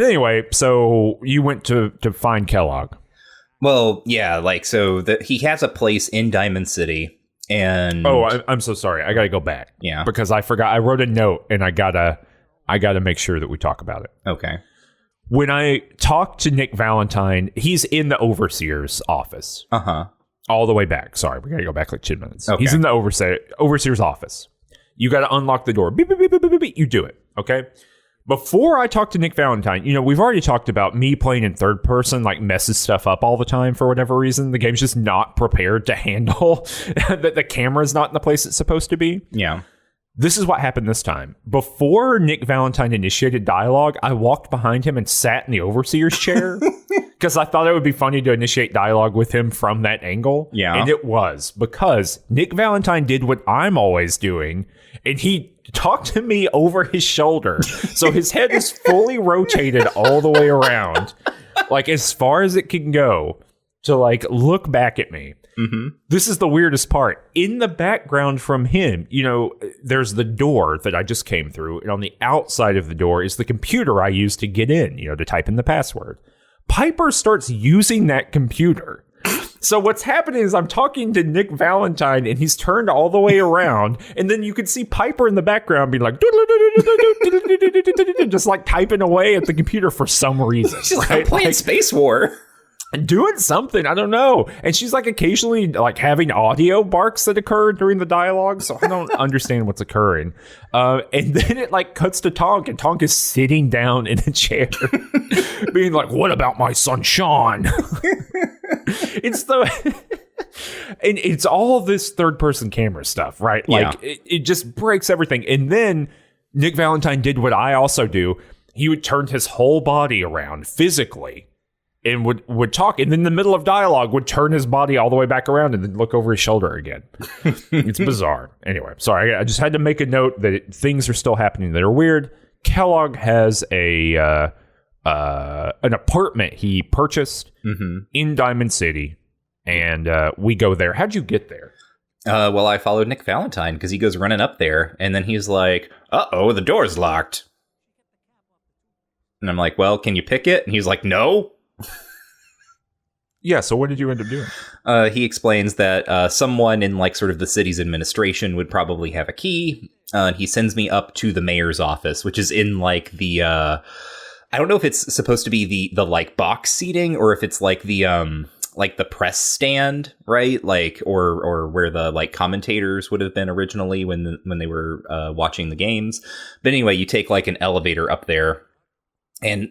anyway, so you went to find Kellogg. Well, yeah, like, so he has a place in Diamond City, and... Oh, I'm so sorry. I gotta go back. Yeah. Because I forgot. I wrote a note, and I gotta make sure that we talk about it. Okay. When I talked to Nick Valentine, he's in the Overseer's office. Uh-huh. All the way back. Sorry, we gotta go back like 10 minutes. Okay. He's in the Overseer's office. You gotta unlock the door. Beep, beep, beep, beep, beep, beep. You do it, okay? Before I talk to Nick Valentine, we've already talked about me playing in third person, like, messes stuff up all the time for whatever reason. The game's just not prepared to handle that the camera's not in the place it's supposed to be. Yeah. This is what happened this time. Before Nick Valentine initiated dialogue, I walked behind him and sat in the Overseer's chair because I thought it would be funny to initiate dialogue with him from that angle. Yeah. And it was, because Nick Valentine did what I'm always doing, and he talked to me over his shoulder. So his head is fully rotated all the way around, like as far as it can go, to like look back at me. Mm-hmm. This is the weirdest part. In the background from him, there's the door that I just came through, and on the outside of the door is the computer I use to get in, to type in the password. Piper starts using that computer. So what's happening is I'm talking to Nick Valentine, and he's turned all the way around, and then you can see Piper in the background being like, just like typing away at the computer for some reason. She's like, I'm playing Space War. Doing something, I don't know. And she's like occasionally like having audio barks that occur during the dialogue, so I don't understand what's occurring. And then it like cuts to Tonk, and Tonk is sitting down in a chair being like, what about my son Sean? It's all this third person camera stuff, right? Like it just breaks everything. And then Nick Valentine did what I also do. He would turn his whole body around physically and would talk, and then in the middle of dialogue would turn his body all the way back around and then look over his shoulder again. It's bizarre. Anyway, sorry, I just had to make a note that things are still happening that are weird. Kellogg has an apartment he purchased in Diamond City, and we go there. How'd you get there? Well, I followed Nick Valentine because he goes running up there, and then he's like, uh-oh, the door's locked. And I'm like, well, can you pick it? And he's like, no. Yeah, so what did you end up doing? He explains that someone in like sort of the city's administration would probably have a key. And he sends me up to the mayor's office, which is in like the I don't know if it's supposed to be the like box seating or if it's like the press stand, right? Like or where the like commentators would have been originally when they were watching the games. But anyway, you take like an elevator up there. And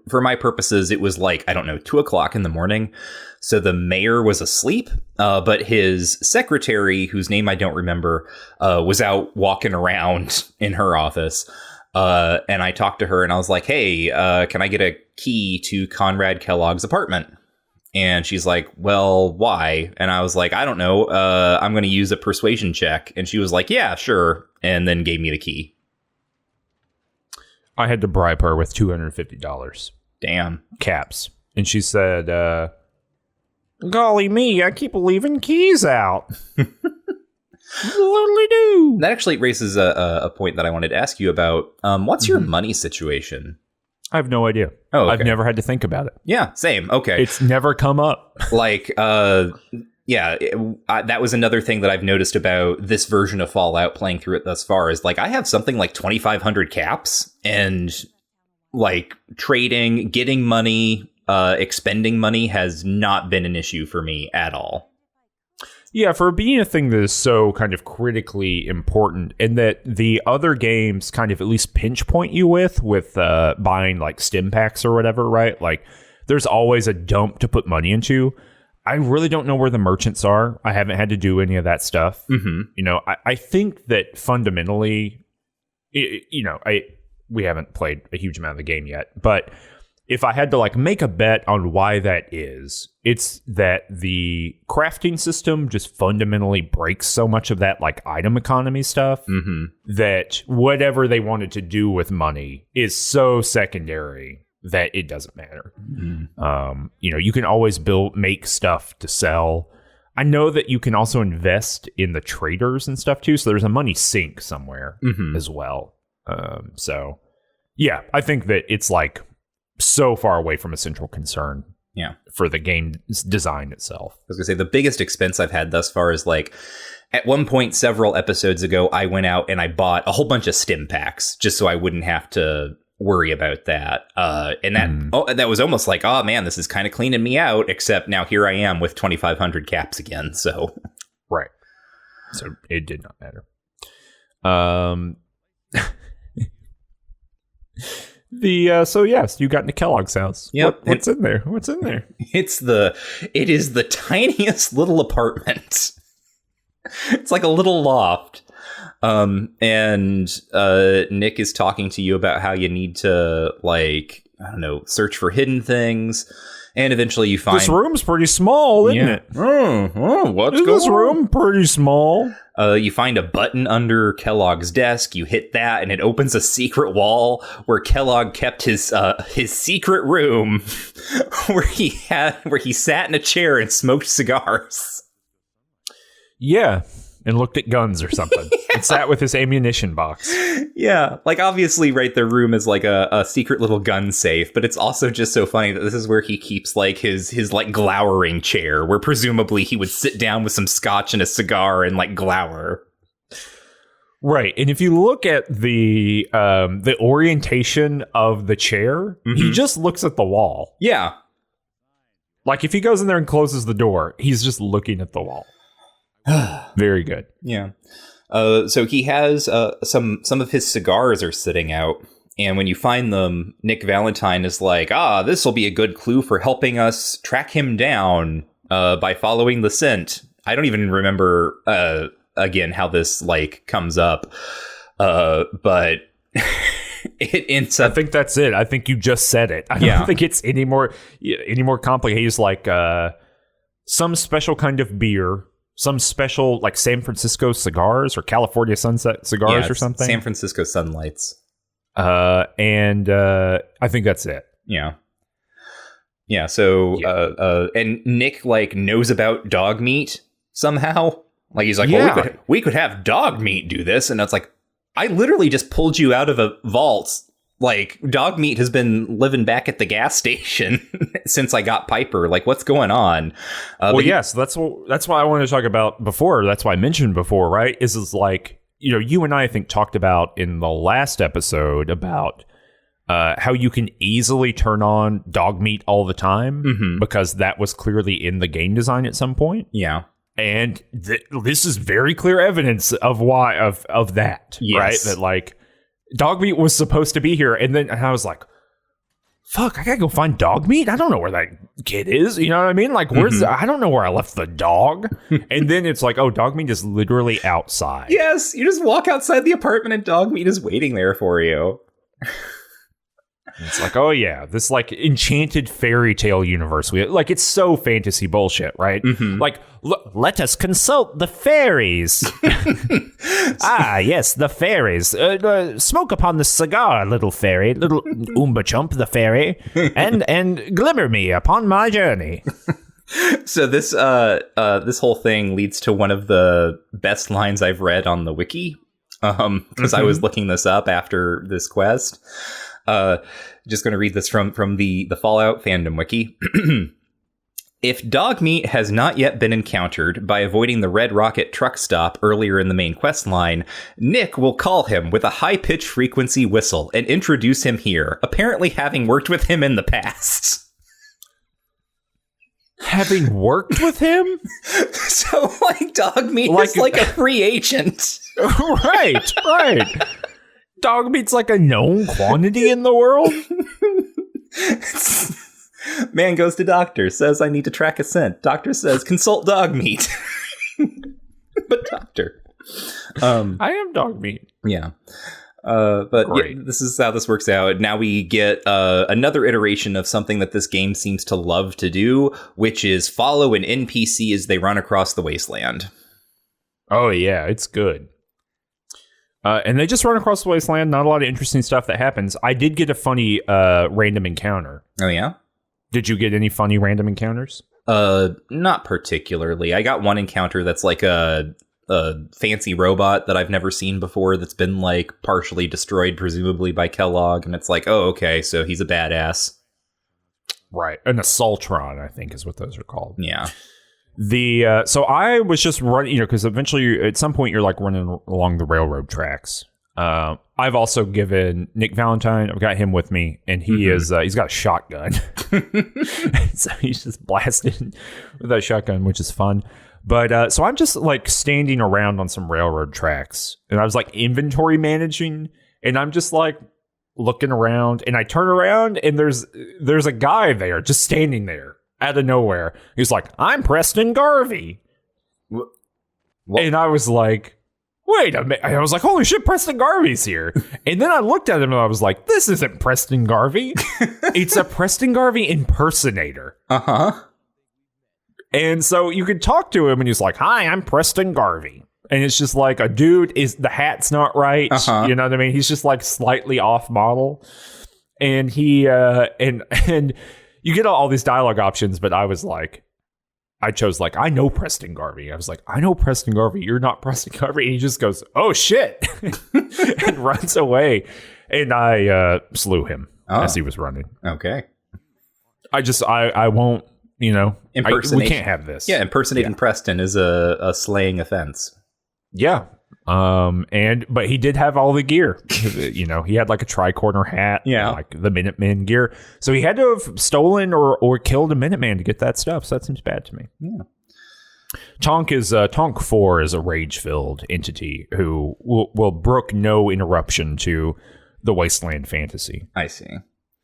for my purposes, it was like, I don't know, 2:00 in the morning. So the mayor was asleep, but his secretary, whose name I don't remember, was out walking around in her office. And I talked to her and I was like, hey, can I get a key to Conrad Kellogg's apartment? And she's like, well, why? And I was like, I don't know. I'm going to use a persuasion check. And she was like, yeah, sure. And then gave me the key. I had to bribe her with $250. Damn. Caps. And she said, golly me, I keep leaving keys out. Literally do. That actually raises a point that I wanted to ask you about. What's your money situation? I have no idea. Oh, okay. I've never had to think about it. Yeah, same. Okay. It's never come up. Like, yeah, that was another thing that I've noticed about this version of Fallout playing through it thus far is like I have something like 2,500 caps and like trading, getting money, expending money has not been an issue for me at all. Yeah, for being a thing that is so kind of critically important and that the other games kind of at least pinch point you with buying like stim packs or whatever, right? Like there's always a dump to put money into. I really don't know where the merchants are. I haven't had to do any of that stuff. Mm-hmm. You know, I think that fundamentally, we haven't played a huge amount of the game yet, but if I had to like make a bet on why that is, it's that the crafting system just fundamentally breaks so much of that like item economy stuff that whatever they wanted to do with money is so secondary that it doesn't matter. You can always make stuff to sell. I know that you can also invest in the traders and stuff too. So there's a money sink somewhere as well. So yeah, I think that it's like so far away from a central concern. Yeah, for the game's design itself. I was gonna say the biggest expense I've had thus far is like at one point several episodes ago, I went out and I bought a whole bunch of stim packs just so I wouldn't have to worry about that. And that was almost like, oh man, this is kind of cleaning me out, except now here I am with 2,500 caps again. So right. So it did not matter. So yes, you got into Kellogg's house. Yep. What's in there? It is the tiniest little apartment. It's like a little loft. And Nick is talking to you about how you need to, like, I don't know, search for hidden things. And eventually you find... This room's pretty small, isn't it? What's going on? This room pretty small. You find a button under Kellogg's desk. You hit that, and it opens a secret wall where Kellogg kept his secret room, where he sat in a chair and smoked cigars. Yeah. And looked at guns or something. And sat with his ammunition box. Yeah. Like, obviously, right, their room is like a secret little gun safe, but it's also just so funny that this is where he keeps, like, his like, glowering chair, where presumably he would sit down with some scotch and a cigar and, like, glower. Right. And if you look at the orientation of the chair, he just looks at the wall. Yeah. Like, if he goes in there and closes the door, he's just looking at the wall. Very good. Yeah. So he has some of his cigars are sitting out, and when you find them, Nick Valentine is like, this will be a good clue for helping us track him down by following the scent. I don't even remember again how this like comes up, but it ends up. I think that's it. I think you just said it. I don't think it's any more complicated. It's like some special kind of beer. Some special, like, San Francisco cigars or California Sunset cigars or something. San Francisco Sunlights. And I think that's it. Yeah. Yeah, so, and Nick, like, knows about dog meat somehow. Like, he's like, well, we could have dog meat do this. And it's like, I literally just pulled you out of a vault Like, dog meat has been living back at the gas station since I got Piper. Like, what's going on? Yes, that's why I wanted to talk about before. That's why I mentioned before, right? Is like, you know, you and I think talked about in the last episode about how you can easily turn on dog meat all the time because that was clearly in the game design at some point. Yeah. And this is very clear evidence of why of that, yes. right? That like dog meat was supposed to be here, and then I was like, "Fuck, I gotta go find dog meat. I don't know where that kid is." You know what I mean? Like, where's I don't know where I left the dog. And then it's like, oh, dog meat is literally outside. Yes, you just walk outside the apartment, and dog meat is waiting there for you. It's like, oh yeah, this like enchanted fairy tale universe. Like, it's so fantasy bullshit, right? Like, let us consult the fairies. Ah, yes, the fairies. Smoke upon the cigar, little fairy, little Oomba Chump, the fairy, and glimmer me upon my journey. So this this whole thing leads to one of the best lines I've read on the wiki, because I was looking this up after this quest. Just going to read this from the Fallout fandom wiki. If dog meat has not yet been encountered by avoiding the Red Rocket truck stop earlier in the main quest line, Nick will call him with a high-pitched frequency whistle and introduce him here, apparently having worked with him in the past. Having worked with him? So, like, dog meat is like a free agent. Right. Dog meat's like a known quantity in the world. Man goes to doctor, says I need to track a scent. Doctor says consult dog meat. But doctor, I am dog meat. Yeah. But yeah, this is how this works out. Now we get another iteration of something that this game seems to love to do, which is follow an NPC as they run across the wasteland. Oh yeah, it's good. And they just run across the wasteland. Not a lot of interesting stuff that happens. I did get a funny random encounter. Oh, yeah? Did you get any funny random encounters? Not particularly. I got one encounter that's like a fancy robot that I've never seen before that's been like partially destroyed, presumably by Kellogg. And it's like, oh, okay, so he's a badass. Right. An Assaultron, I think is what those are called. Yeah. So I was just running, you know, because eventually at some point you're like running along the railroad tracks. I've also given Nick Valentine, I've got him with me, and he is he's got a shotgun. So he's just blasting with that shotgun, which is fun. But so I'm just like standing around on some railroad tracks, and I was like inventory managing, and I'm just like looking around, and I turn around, and there's a guy there just standing there. Out of nowhere, he's like, "I'm Preston Garvey," and I was like, "Wait a minute!" I was like, "Holy shit, Preston Garvey's here!" And then I looked at him and I was like, "This isn't Preston Garvey. It's a Preston Garvey impersonator." And so you could talk to him, and he's like, "Hi, I'm Preston Garvey," and it's just like a dude. Is the hat's not right? You know what I mean? He's just like slightly off model, and he and. You get all these dialogue options, but I was like, I chose like, I know Preston Garvey. I was like, I know Preston Garvey. You're not Preston Garvey. And he just goes, oh shit, and runs away. And I slew him as he was running. Okay. I won't, you know, we can't have this. Yeah, impersonating Preston is a slaying offense. Yeah. But he did have all the gear. You know, he had like a tricorner hat, like the Minutemen gear. So he had to have stolen or killed a Minuteman to get that stuff. So that seems bad to me. Yeah. Tonk 4 is a rage-filled entity who will brook no interruption to the wasteland fantasy. I see.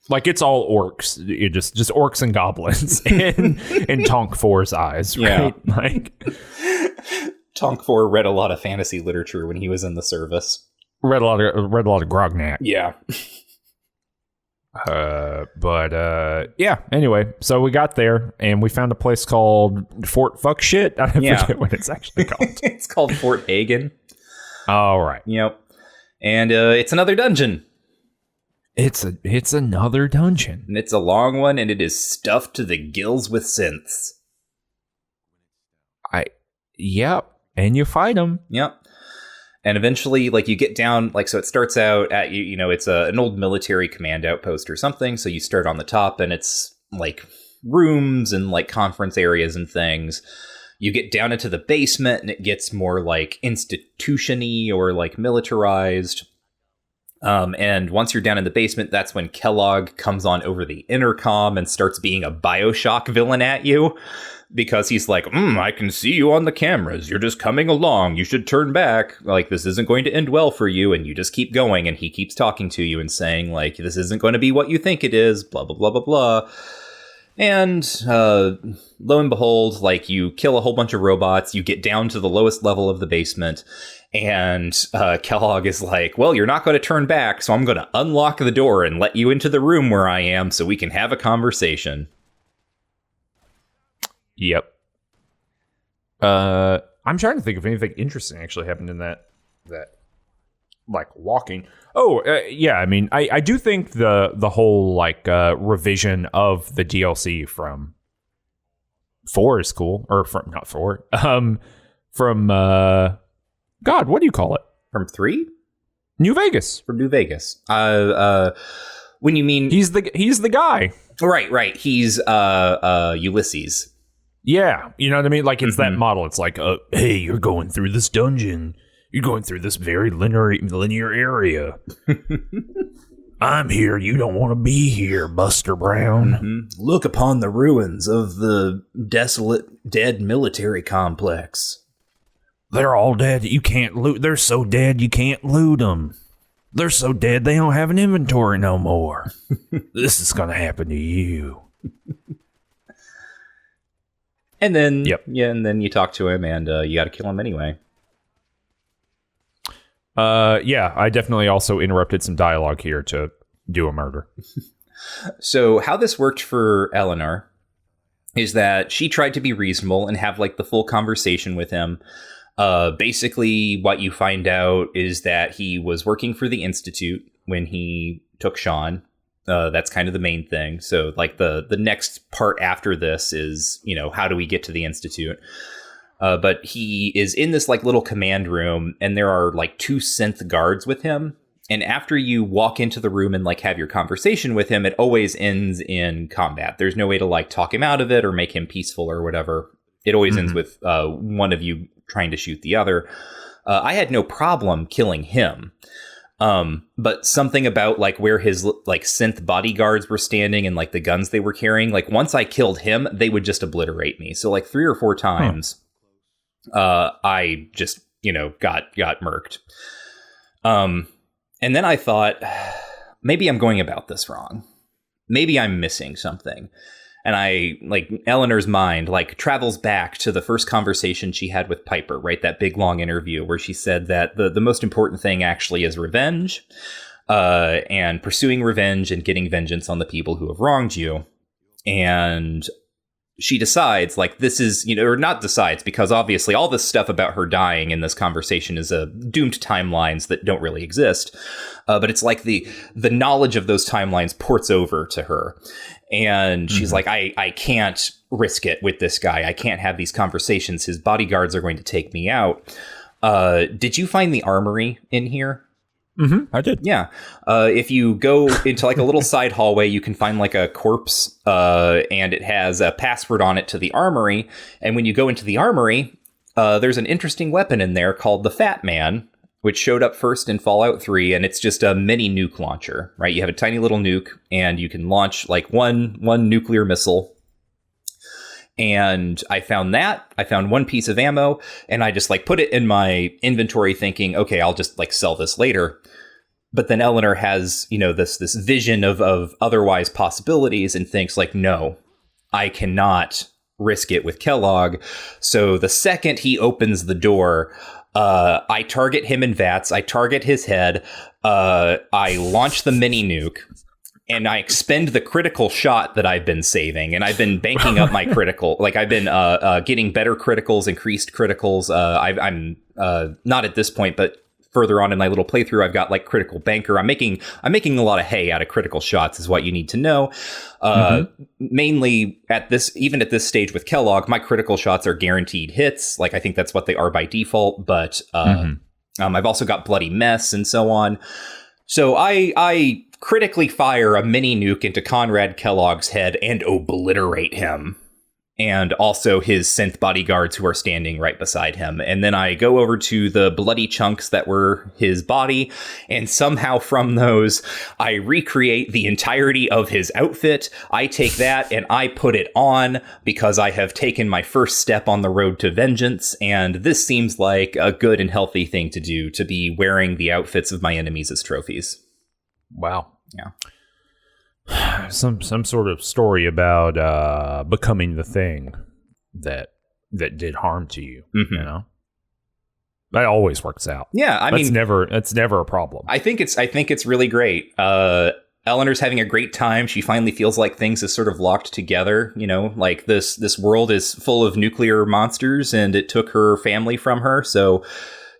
Like, it's all orcs, just orcs and goblins in Tonk 4's eyes, right? Yeah. Like, Tonk 4 read a lot of fantasy literature when he was in the service. Read a lot of Grognak. Yeah. Yeah. Anyway, so we got there and we found a place called Fort Fuck Shit. I forget what it's actually called. It's called Fort Hagen. All right. Yep. And it's another dungeon. It's another dungeon. And it's a long one, and it is stuffed to the gills with synths. Yep. And you fight them. Yep. And eventually, like, you get down, like, so it starts out at, you know, it's an old military command outpost or something. So you start on the top and it's like rooms and like conference areas and things. You get down into the basement and it gets more like institution-y or like militarized. And once you're down in the basement, that's when Kellogg comes on over the intercom and starts being a BioShock villain at you. Because he's like, I can see you on the cameras. You're just coming along. You should turn back. Like, this isn't going to end well for you. And you just keep going. And he keeps talking to you and saying, like, this isn't going to be what you think it is. Blah, blah, blah, blah, blah. And lo and behold, like, you kill a whole bunch of robots. You get down to the lowest level of the basement. And Kellogg is like, well, you're not going to turn back. So I'm going to unlock the door and let you into the room where I am so we can have a conversation. Yep. I'm trying to think if anything interesting actually happened in that like walking. Oh, yeah. I mean, I do think the whole like revision of the DLC from 4 is cool, or from not 4. From God, what do you call it? From 3? New Vegas. From New Vegas. When you mean he's the guy. Right. He's Ulysses. Yeah, you know what I mean? Like, it's that model. It's like, hey, you're going through this dungeon. You're going through this very linear area. I'm here. You don't want to be here, Buster Brown. Mm-hmm. Look upon the ruins of the desolate, dead military complex. They're all dead. You can't loot. They're so dead, you can't loot them. They're so dead, they don't have an inventory no more. This is going to happen to you. And then, and then you talk to him, and you got to kill him anyway. Yeah, I definitely also interrupted some dialogue here to do a murder. So how this worked for Eleanor is that she tried to be reasonable and have like the full conversation with him. Basically, what you find out is that he was working for the Institute when he took Sean. That's kind of the main thing. So like the next part after this is, you know, how do we get to the Institute? But he is in this like little command room, and there are like 2 synth guards with him. And after you walk into the room and like have your conversation with him, it always ends in combat. There's no way to like talk him out of it or make him peaceful or whatever. It always ends with one of you trying to shoot the other. I had no problem killing him. But something about like where his like synth bodyguards were standing and like the guns they were carrying, like once I killed him, they would just obliterate me. So like 3 or 4 times, I just, you know, got murked. And then I thought, maybe I'm going about this wrong. Maybe I'm missing something. And I, like, Eleanor's mind, like, travels back to the first conversation she had with Piper, right? That big, long interview where she said that the most important thing actually is revenge, and pursuing revenge and getting vengeance on the people who have wronged you. And she decides, like, this is, you know, or not decides, because obviously all this stuff about her dying in this conversation is doomed timelines that don't really exist. But it's like the knowledge of those timelines ports over to her. And she's like, I can't risk it with this guy. I can't have these conversations. His bodyguards are going to take me out. Did you find the armory in here? I did. Yeah. If you go into like a little side hallway, you can find like a corpse, and it has a password on it to the armory. And when you go into the armory, there's an interesting weapon in there called the Fat Man, which showed up first in Fallout 3, and it's just a mini nuke launcher, right? You have a tiny little nuke, and you can launch like one nuclear missile. And I found that. I found 1 piece of ammo, and I just like put it in my inventory thinking, okay, I'll just like sell this later. But then Eleanor has, you know, this vision of otherwise possibilities and thinks like, no, I cannot risk it with Kellogg. So the second he opens the door, I target him in VATS. I target his head. I launch the mini nuke, and I expend the critical shot that I've been saving. And I've been banking up my critical. Like I've been getting better criticals, increased criticals. I'm not at this point, but further on in my little playthrough, I've got like critical banker. I'm making a lot of hay out of critical shots, is what you need to know. Mainly even at this stage with Kellogg, my critical shots are guaranteed hits. Like I think that's what they are by default. But I've also got Bloody Mess and so on. So I critically fire a mini nuke into Conrad Kellogg's head and obliterate him. And also his synth bodyguards who are standing right beside him. And then I go over to the bloody chunks that were his body, and somehow from those, I recreate the entirety of his outfit. I take that and I put it on because I have taken my first step on the road to vengeance, and this seems like a good and healthy thing to do, to be wearing the outfits of my enemies as trophies. Wow. Yeah. Some sort of story about becoming the thing that did harm to you. Mm-hmm. You know, that always works out. Yeah, I mean, that's never a problem. I think it's really great. Eleanor's having a great time. She finally feels like things is sort of locked together. You know, like this world is full of nuclear monsters, and it took her family from her, so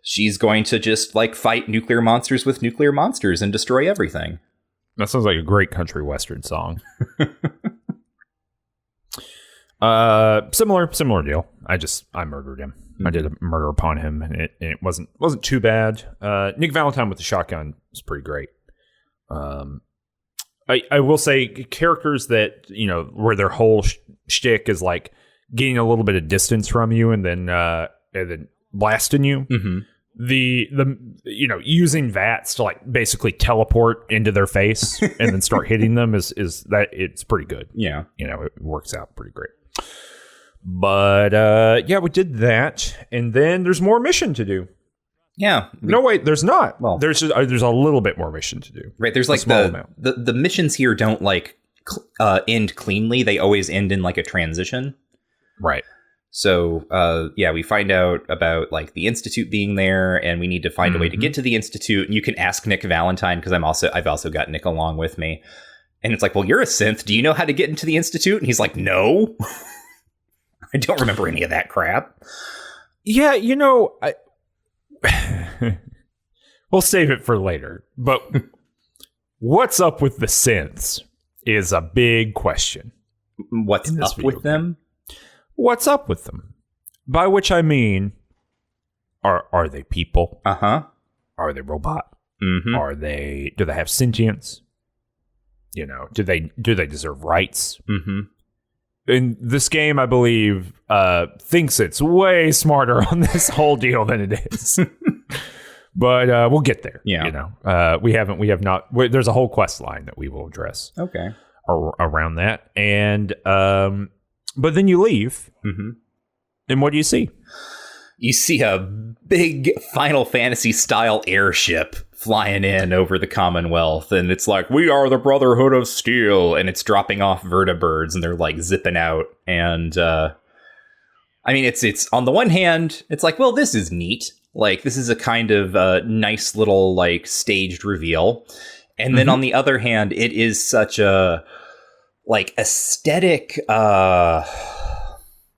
she's going to just like fight nuclear monsters with nuclear monsters and destroy everything. That sounds like a great country western song. Similar deal. I murdered him. Mm-hmm. I did a murder upon him, and it wasn't too bad. Nick Valentine with the shotgun is pretty great. I will say characters that, you know, where their whole shtick is like getting a little bit of distance from you and then blasting you. Mm-hmm. The you know, using VATS to like basically teleport into their face and then start hitting them is that it's pretty good. Yeah, you know, it works out pretty great. But yeah, we did that, and then there's more mission to do. Yeah. No, wait, there's not. Well, there's a little bit more mission to do. Right. There's like the missions here don't like end cleanly. They always end in like a transition. Right. So, yeah, we find out about like the Institute being there, and we need to find a way to get to the Institute. And you can ask Nick Valentine, because I've also got Nick along with me. And it's like, well, you're a synth. Do you know how to get into the Institute? And he's like, no, I don't remember any of that crap. Yeah, you know, we'll save it for later. But what's up with the synths is a big question. What's up with them? What's up with them? By which I mean, are they people? Uh-huh. Are they robot? Mm-hmm. Do they have sentience? You know, do they deserve rights? Mm-hmm. And this game, I believe, thinks it's way smarter on this whole deal than it is. But we'll get there. Yeah. You know, we have not. There's a whole quest line that we will address. Okay. Around that, and but then you leave, and what do you see? You see a big Final Fantasy style airship flying in over the Commonwealth, and it's like, we are the Brotherhood of Steel, and it's dropping off vertibirds, and they're like zipping out. And I mean, it's on the one hand, it's like, well, this is neat. Like, this is a kind of nice little like staged reveal. And then on the other hand, it is such a like aesthetic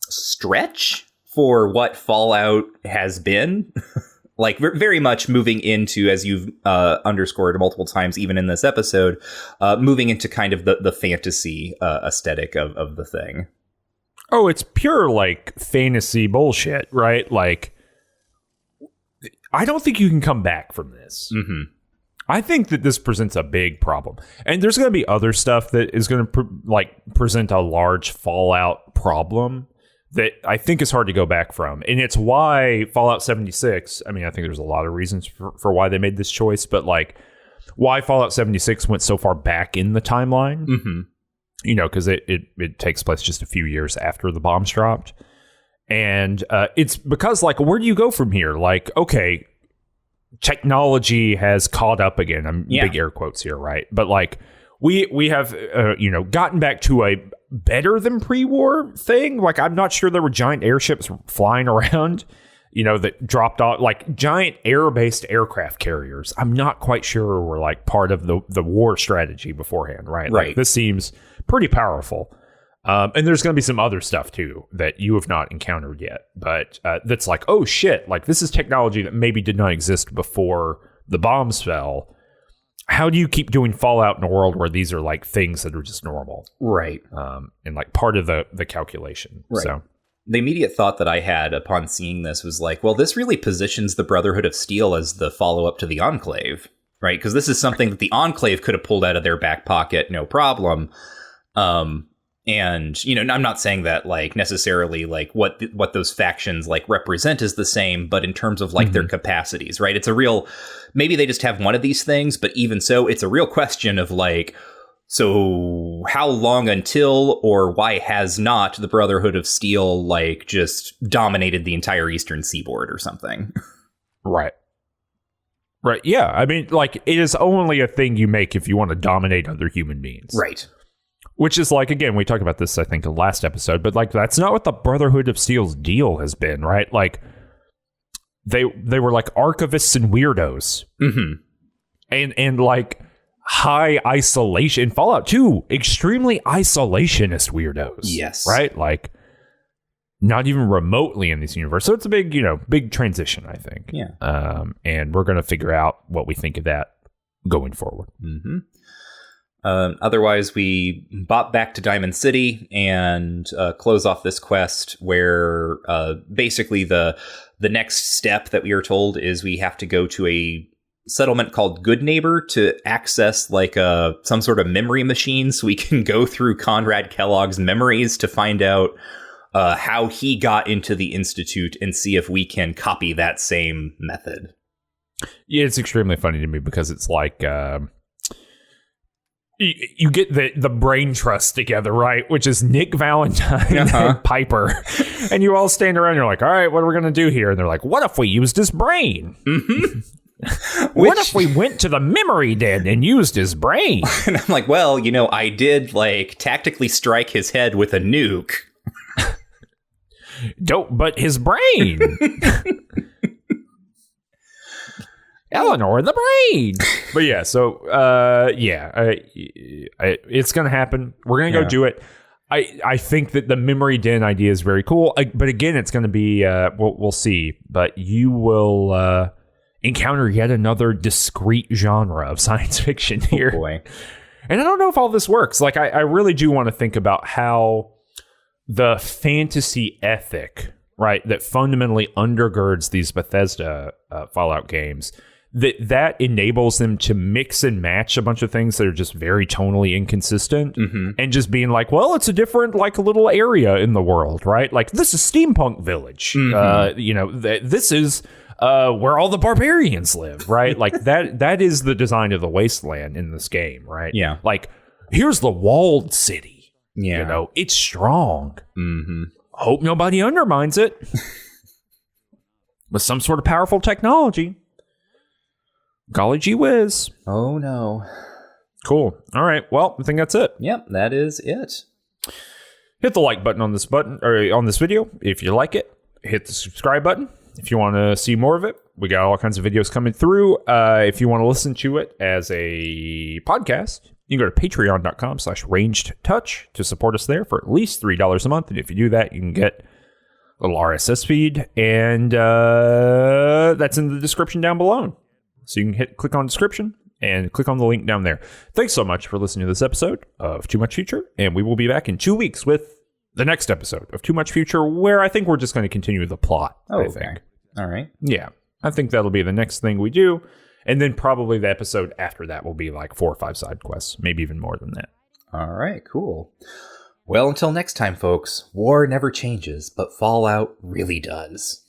stretch for what Fallout has been. Like, very much moving into, as you've underscored multiple times, even in this episode, moving into kind of the fantasy aesthetic of the thing. Oh, it's pure like fantasy bullshit, right? Like, I don't think you can come back from this. Mm-hmm. I think that this presents a big problem. And there's going to be other stuff that is going to present a large Fallout problem that I think is hard to go back from. And it's why Fallout 76, I mean, I think there's a lot of reasons for why they made this choice, but like why Fallout 76 went so far back in the timeline, you know, because it takes place just a few years after the bombs dropped. And it's because, like, where do you go from here? Like, okay, technology has caught up again. I'm big air quotes here, right? But like we have you know, gotten back to a better than pre-war thing. Like, I'm not sure there were giant airships flying around, you know, that dropped off, like giant air-based aircraft carriers. I'm not quite sure were like part of the war strategy beforehand, right? Right. Like, this seems pretty powerful. And there's going to be some other stuff, too, that you have not encountered yet. But that's like, oh, shit, like this is technology that maybe did not exist before the bombs fell. How do you keep doing Fallout in a world where these are like things that are just normal? Right. And like part of the calculation. Right. So the immediate thought that I had upon seeing this was like, well, this really positions the Brotherhood of Steel as the follow-up to the Enclave, right? Because this is something that the Enclave could have pulled out of their back pocket, no problem. And, you know, I'm not saying that, like, necessarily, like, what those factions, like, represent is the same, but in terms of, like, their capacities, right? It's a real, maybe they just have one of these things, but even so, it's a real question of, like, so how long until, or why has not the Brotherhood of Steel, like, just dominated the entire Eastern Seaboard or something? Right. Right, yeah. I mean, like, it is only a thing you make if you want to dominate other human beings. Right. Which is like, again, we talked about this, I think, in the last episode, but like, that's not what the Brotherhood of Steel's deal has been, right? Like, they were like archivists and weirdos. And like, high isolation. Fallout 2, extremely isolationist weirdos. Yes. Right? Like, not even remotely in this universe. So it's a big, big transition, I think. Yeah. And we're going to figure out what we think of that going forward. Otherwise, we bop back to Diamond City and close off this quest where basically the next step that we are told is we have to go to a settlement called Good Neighbor to access like some sort of memory machine so we can go through Conrad Kellogg's memories to find out how he got into the Institute and see if we can copy that same method. Yeah, it's extremely funny to me because it's like... You get the brain trust together, right? Which is Nick Valentine and Piper. And you all stand around and you're like, all right, what are we going to do here? And they're like, what if we used his brain? What if we went to the memory den and used his brain? And I'm like, well, I did like tactically strike his head with a nuke. But his brain. Eleanor the brain. But yeah, so it's gonna happen. We're gonna go do it. I think that the memory den idea is very cool, but again, it's gonna be we'll see. But you will encounter yet another discrete genre of science fiction here. Oh boy. And I don't know if all this works. Like I really do want to think about how the fantasy ethic, right, that fundamentally undergirds these Bethesda Fallout games, that enables them to mix and match a bunch of things that are just very tonally inconsistent and just being like, well, it's a different, like, little area in the world, right? Like, this is Steampunk Village. This is where all the barbarians live, right? Like, that is the design of the wasteland in this game, right? Yeah. Like, here's the walled city. Yeah. It's strong. Hope nobody undermines it with some sort of powerful technology. Golly gee whiz. Oh, no. Cool. All right. Well, I think that's it. Yep, that is it. Hit the like button on this video if you like it. Hit the subscribe button if you want to see more of it. We got all kinds of videos coming through. If you want to listen to it as a podcast, you can go to patreon.com/rangedtouch to support us there for at least $3 a month. And if you do that, you can get a little RSS feed. And that's in the description down below. So you can click on description and click on the link down there. Thanks so much for listening to this episode of Too Much Future. And we will be back in 2 weeks with the next episode of Too Much Future, where I think we're just going to continue the plot. I think. All right. Yeah. I think that'll be the next thing we do. And then probably the episode after that will be like 4 or 5 side quests, maybe even more than that. All right, cool. Well, until next time, folks, war never changes, but Fallout really does.